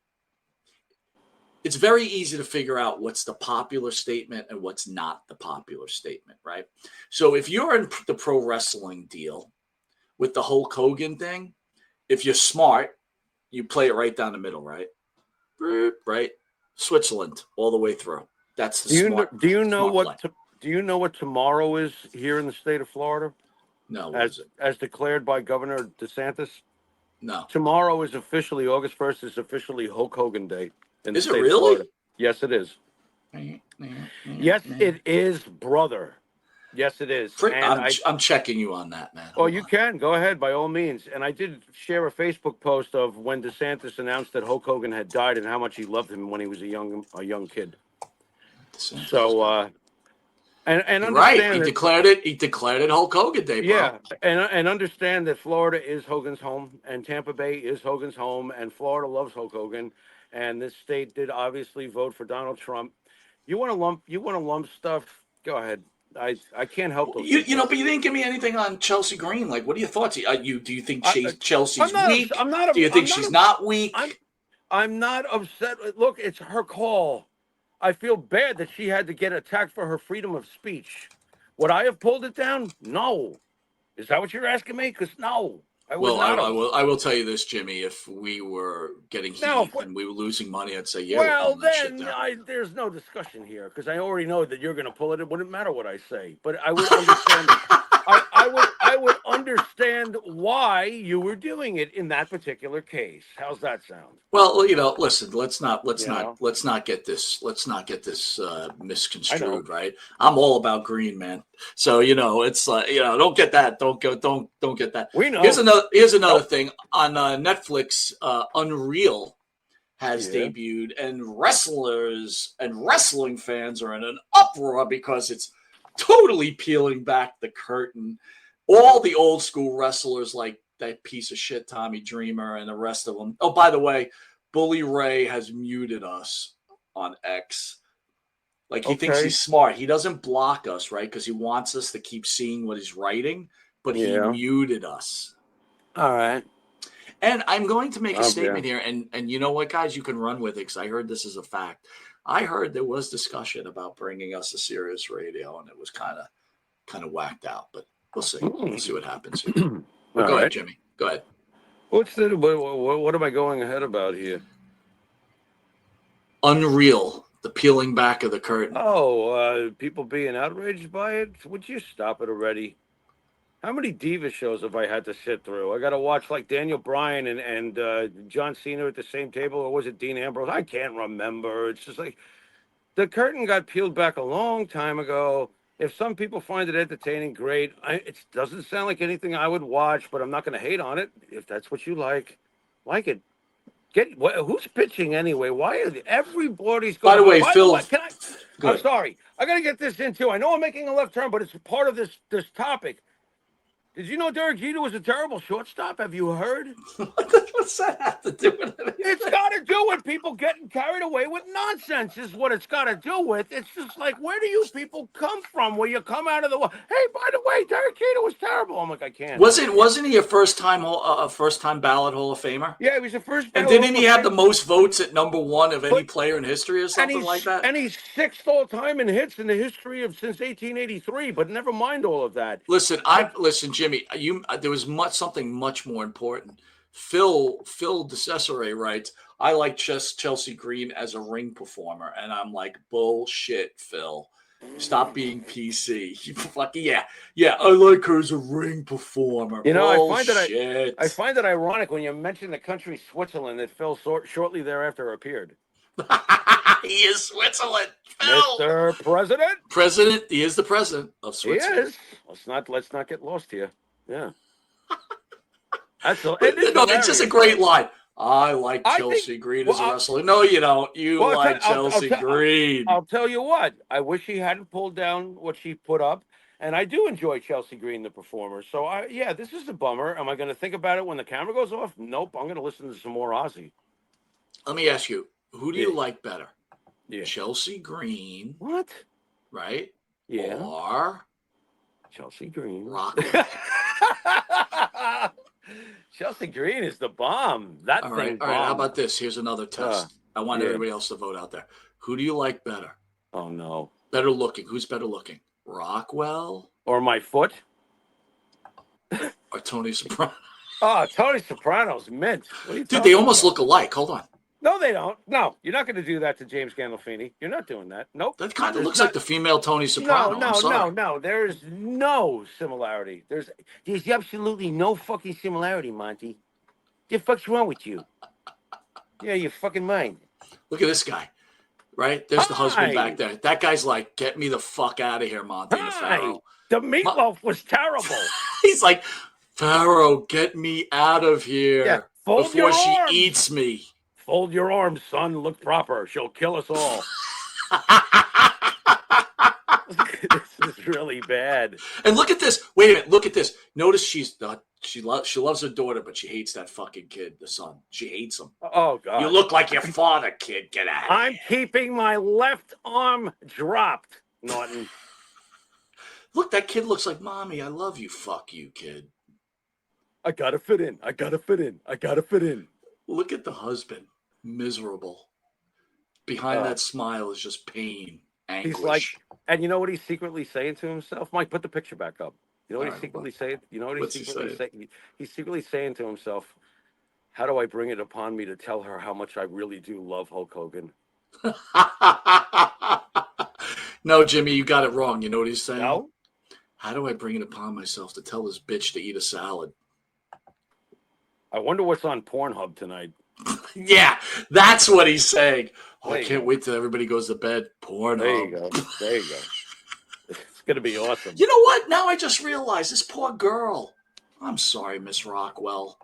it's very easy to figure out what's the popular statement and what's not the popular statement, right? So if you're in the pro wrestling deal with the Hulk Hogan thing, if you're smart, you play it right down the middle, right? Right? Switzerland all the way through. That's the smart. Do you know what tomorrow is here in the state of Florida? No. As declared by Governor DeSantis? No. Tomorrow is officially, August 1st is officially Hulk Hogan Day. Is it really? Yes, it is. Yes, it is, brother. Yes, it is. I'm checking you on that, man. Oh, you can. Go ahead, by all means. And I did share a Facebook post of when DeSantis announced that Hulk Hogan had died and how much he loved him when he was a young kid. So, and understand right, he declared it Hulk Hogan Day, bro. Yeah, and understand that Florida is Hogan's home, and Tampa Bay is Hogan's home, and Florida loves Hulk Hogan, and this state did obviously vote for Donald Trump. You want to lump stuff? Go ahead. I can't help those. But you didn't give me anything on Chelsea Green. Like, what are your thoughts? Do you think Chelsea's weak? Do you think she's not weak? I'm not upset. Look, it's her call. I feel bad that she had to get attacked for her freedom of speech. Would I have pulled it down? No. Is that what you're asking me? Because no. I will tell you this, Jimmy. If we were getting heat and we were losing money, I'd say, yeah. Well, then there's no discussion here because I already know that you're going to pull it. It wouldn't matter what I say, but I would understand. I would understand why you were doing it in that particular case. How's that sound? Well, listen. Let's not get this misconstrued, right? I'm all about green, man. So it's don't get that. Don't get that. We know. Here's another thing on Netflix. Unreal has debuted, and wrestlers and wrestling fans are in an uproar because it's totally peeling back the curtain. All the old school wrestlers, like that piece of shit Tommy Dreamer and the rest of them. Oh, by the way, Bully Ray has muted us on X. Like, he thinks he's smart. He doesn't block us, right? Because he wants us to keep seeing what he's writing, but he muted us. All right. And I'm going to make a statement here, and you know what, guys? You can run with it, because I heard this is a fact. I heard there was discussion about bringing us a Sirius radio, and it was kind of whacked out, but we'll see. We'll see what happens here. But go ahead, Jimmy. Go ahead. What am I going ahead about here? Unreal. The peeling back of the curtain. Oh, people being outraged by it? Would you stop it already? How many diva shows have I had to sit through? I got to watch like Daniel Bryan and John Cena at the same table, or was it Dean Ambrose? I can't remember. It's just like the curtain got peeled back a long time ago. If some people find it entertaining, great. It doesn't sound like anything I would watch, but I'm not going to hate on it. If that's what you like it. Who's pitching anyway? Why are everybody's going? By the way, Phil, I'm sorry. I got to get this in too. I know I'm making a left turn, but it's part of this topic. Did you know Derek Jeter was a terrible shortstop? Have you heard? What's that have to do with it? It's got to do with people getting carried away with nonsense is what it's got to do with. It's just like, where do you people come from where you come out of the – hey, by the way, Derek Jeter was terrible. I'm like, I can't. Wasn't he a first-time ballot Hall of Famer? Yeah, he was the first. And didn't he have the most votes at number one of any player in history or something like that? And he's sixth all-time in hits in the history of since 1883, but never mind all of that. Listen, Jimmy, there was something much more important. Phil DeCesare writes, I like Chelsea Green as a ring performer. And I'm like, bullshit, Phil. Stop being PC. Yeah, I like her as a ring performer. You know, bullshit. I find it ironic when you mention the country Switzerland that Phil shortly thereafter appeared. He is Switzerland, Phil. Mr. President. He is the president of Switzerland. He is. Let's not get lost here. Yeah. That's it's just a great line. I like Chelsea Green as a wrestler. No, you don't. You like Chelsea Green. I'll tell you what. I wish she hadn't pulled down what she put up. And I do enjoy Chelsea Green, the performer. So, this is a bummer. Am I going to think about it when the camera goes off? Nope. I'm going to listen to some more Ozzy. Let me ask you, who do you like better? Yeah. Chelsea Green. What? Right? Yeah. Or Chelsea Green. Rockwell. Chelsea Green is the bomb. All right. How about this? Here's another test. I want everybody else to vote out there. Who do you like better? Oh, no. Better looking. Who's better looking? Rockwell? Or my foot? Or Tony Soprano? Oh, Tony Soprano's mint. Dude, they almost look alike. Hold on. No, they don't. No, you're not going to do that to James Gandolfini. You're not doing that. Nope. That kind of looks like the female Tony Soprano. No. There's no similarity. There's absolutely no fucking similarity, Monty. What the fuck's wrong with you? Yeah, you're fucking mind. Look at this guy. Right? There's the husband back there. That guy's like, get me the fuck out of here, Monte The Pharaoh. The meatloaf was terrible. He's like, Pharaoh, get me out of here before she eats me. Fold your arms, son. Look proper. She'll kill us all. This is really bad. And look at this. Wait a minute. Look at this. Notice she loves her daughter, but she hates that fucking kid, the son. She hates him. Oh, God. You look like your father, kid. Get out of here. I'm keeping my left arm dropped, Norton. Look, that kid looks like, Mommy, I love you. Fuck you, kid. I gotta fit in. I gotta fit in. Look at the husband. Miserable. Behind that smile is just pain, anguish. He's like, and you know what he's secretly saying to himself? Mike, put the picture back up. You know what he's secretly saying? You know what he's secretly saying? He's secretly saying to himself, how do I bring it upon me to tell her how much I really do love Hulk Hogan? No, Jimmy, you got it wrong. You know what he's saying? No? How do I bring it upon myself to tell this bitch to eat a salad? I wonder what's on Pornhub tonight. Yeah, that's what he's saying. Oh, I can't wait till everybody goes to bed. Pornhub. There you go. It's going to be awesome. You know what? Now I just realized this poor girl. I'm sorry, Miss Rockwell.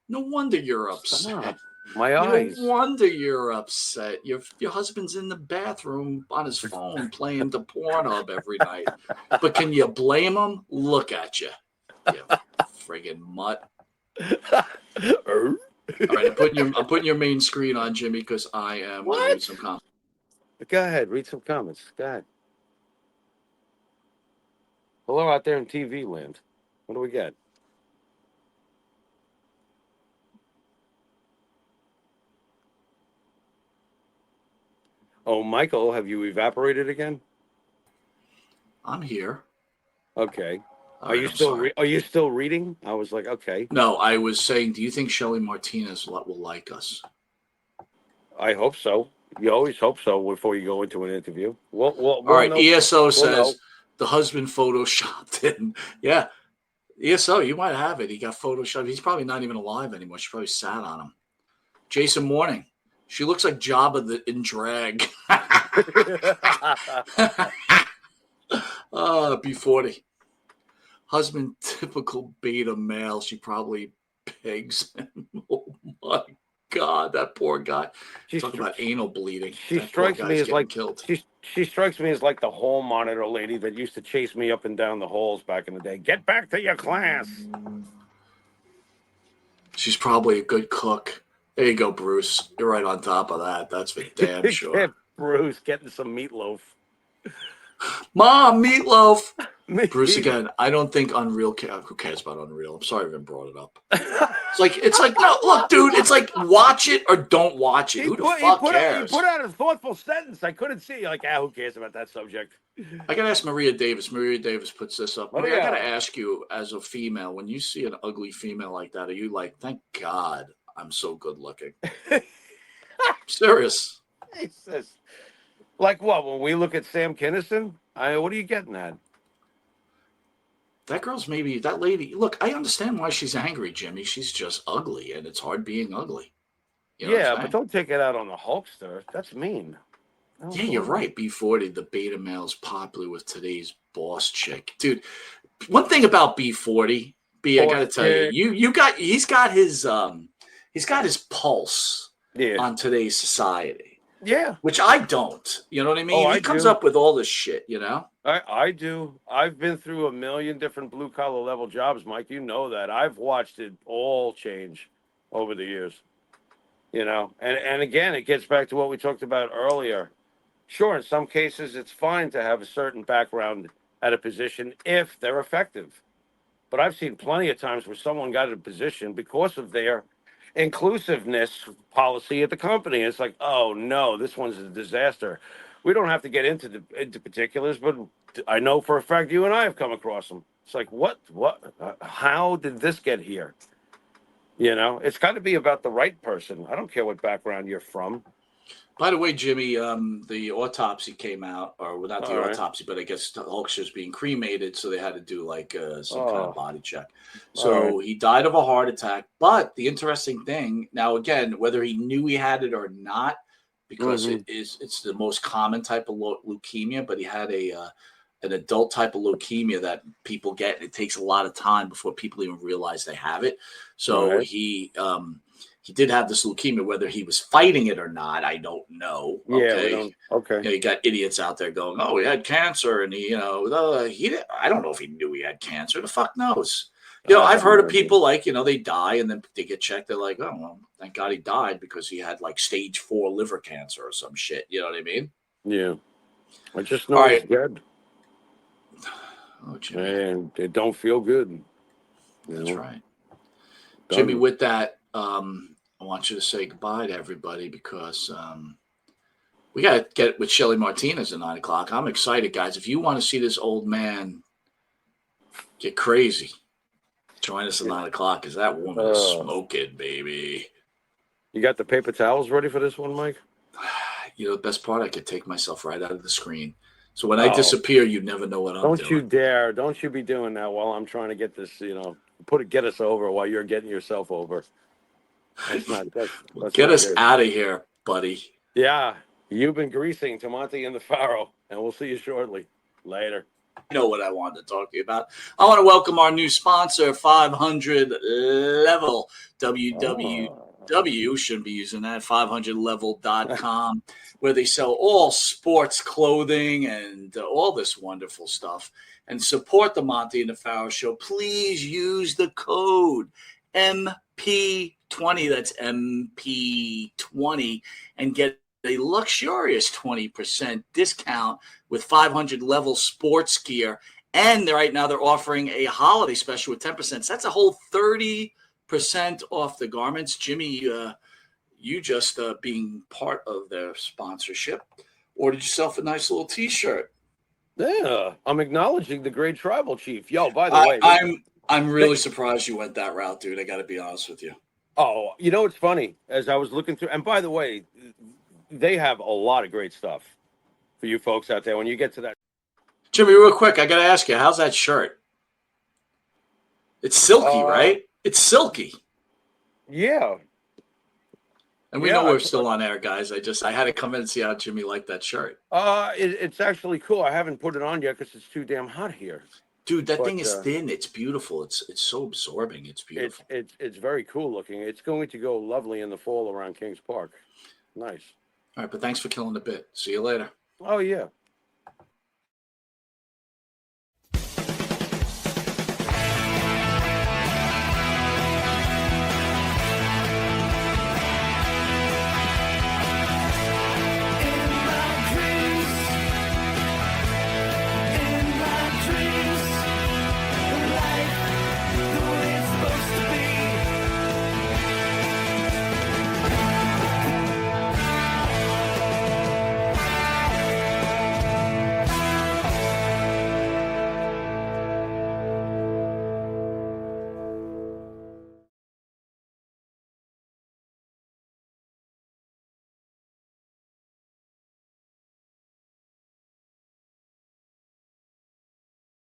No wonder you're upset. My No eyes. wonder you're upset. Your husband's in the bathroom on his phone playing the Pornhub every night. But can you blame him? Look at you, you friggin' mutt. All right, I'm putting your main screen on, Jimmy, because I am going to read some comments. Go ahead, read some comments. Go ahead. Hello out there in TV land. What do we get? Oh, Michael, have you evaporated again? I'm here. Okay. All Are right, you I'm still sorry. are you still reading? I was like, okay. No, I was saying, do you think Shelly Martinez will like us? I hope so. You always hope so before you go into an interview. All right, know. ESO We'll says know. the husband photoshopped in. Yeah, ESO, you might have it. He got photoshopped. He's probably not even alive anymore. She probably sat on him. Jason Morning. She looks like Jabba in drag. B40. Husband, typical beta male. She probably pegs him. Oh my God, that poor guy. Talk about anal bleeding. She That poor strikes me guy's as getting like killed. she strikes me as like the hall monitor lady that used to chase me up and down the halls back in the day. Get back to your class. She's probably a good cook. There you go, Bruce. You're right on top of that. That's for damn sure. Bruce getting some meatloaf. Mom, meatloaf. Bruce, again, I don't think Unreal who cares about Unreal? I'm sorry I even brought it up. It's like, no, look, dude, it's like watch it or don't watch it. Who the fuck cares? He put out a thoughtful sentence. I couldn't see. Like, who cares about that subject? I gotta ask Maria Davis. Maria Davis puts this up. Maria. I gotta ask you, as a female, when you see an ugly female like that, are you like, thank God I'm so good looking? Serious. Jesus. Like what? When we look at Sam Kinison, what are you getting at? That girl's maybe that lady. Look, I understand why she's angry, Jimmy. She's just ugly, and it's hard being ugly. You know Yeah, but don't take it out on the Hulkster. That's mean. Yeah, you're right. B40, the beta male is popular with today's boss chick, dude. One thing about B40, I gotta tell you, he's got his pulse on today's society. Yeah. Which I don't. You know what I mean? He comes up with all this shit, you know? I do. I've been through a million different blue collar level jobs, Mike. You know that. I've watched it all change over the years. You know, and again, it gets back to what we talked about earlier. Sure, in some cases, it's fine to have a certain background at a position if they're effective. But I've seen plenty of times where someone got a position because of their inclusiveness policy at the company. It's like, oh no, this one's a disaster. We don't have to get into particulars, but I know for a fact you and I have come across them. It's like, what, how did this get here? You know, it's got to be about the right person. I don't care what background you're from. By the way, Jimmy, the autopsy came out, or well, not the autopsy, but I guess the Hulkster's being cremated, so they had to do like some kind of body check. So he died of a heart attack. But the interesting thing, now again, whether he knew he had it or not, because it's the most common type of leukemia, but he had an adult type of leukemia that people get, and it takes a lot of time before people even realize they have it. So he did have this leukemia. Whether he was fighting it or not, I don't know. Okay. Okay. You know, you got idiots out there going, "Oh, he had cancer," and he I don't know if he knew he had cancer. The fuck knows. You know, I've heard of people like, they die and then they get checked. They're like, "Oh, well, thank God he died because he had like stage 4 liver cancer or some shit." You know what I mean? Yeah. I just know he's dead. Oh, Jimmy. And it don't feel good. That's right. Jimmy, with that, I want you to say goodbye to everybody because we got to get with Shelly Martinez at 9 o'clock. I'm excited, guys. If you want to see this old man get crazy, join us at 9 o'clock because that woman is smoking, baby. You got the paper towels ready for this one, Mike? You know, the best part, I could take myself right out of the screen. So when I disappear, you never know what I'm doing. Don't you dare. Don't you be doing that while I'm trying to get this, get us over while you're getting yourself over. Get us out of here, buddy. Yeah. You've been greasing to Monte and the Pharaoh, and we'll see you shortly. Later. You know what I wanted to talk to you about. I want to welcome our new sponsor, 500 Level, www. W shouldn't be using that. 500level.com, where they sell all sports clothing and all this wonderful stuff. And support the Monte and the Pharaoh Show. Please use the code MP20. That's MP20, and get a luxurious 20% discount with 500 level sports gear. And right now they're offering a holiday special with 10%. So that's a whole 30% off the garments. Jimmy, you just being part of their sponsorship, ordered yourself a nice little T-shirt. Yeah, I'm acknowledging the great tribal chief. Yo, by the way, I'm really surprised you went that route, dude. I got to be honest with you. Oh, you know what's funny? As I was looking through, and by the way, they have a lot of great stuff for you folks out there. When you get to that, Jimmy, real quick, I got to ask you, how's that shirt? It's silky, right? It's silky. Yeah. And we know we're still on air, guys. I had to come in and see how Jimmy liked that shirt. It's actually cool. I haven't put it on yet because it's too damn hot here. Dude, that thing is thin. It's beautiful. It's so absorbing. It's beautiful. It's very cool looking. It's going to go lovely in the fall around Kings Park. Nice. All right, but thanks for killing the bit. See you later. Oh, yeah.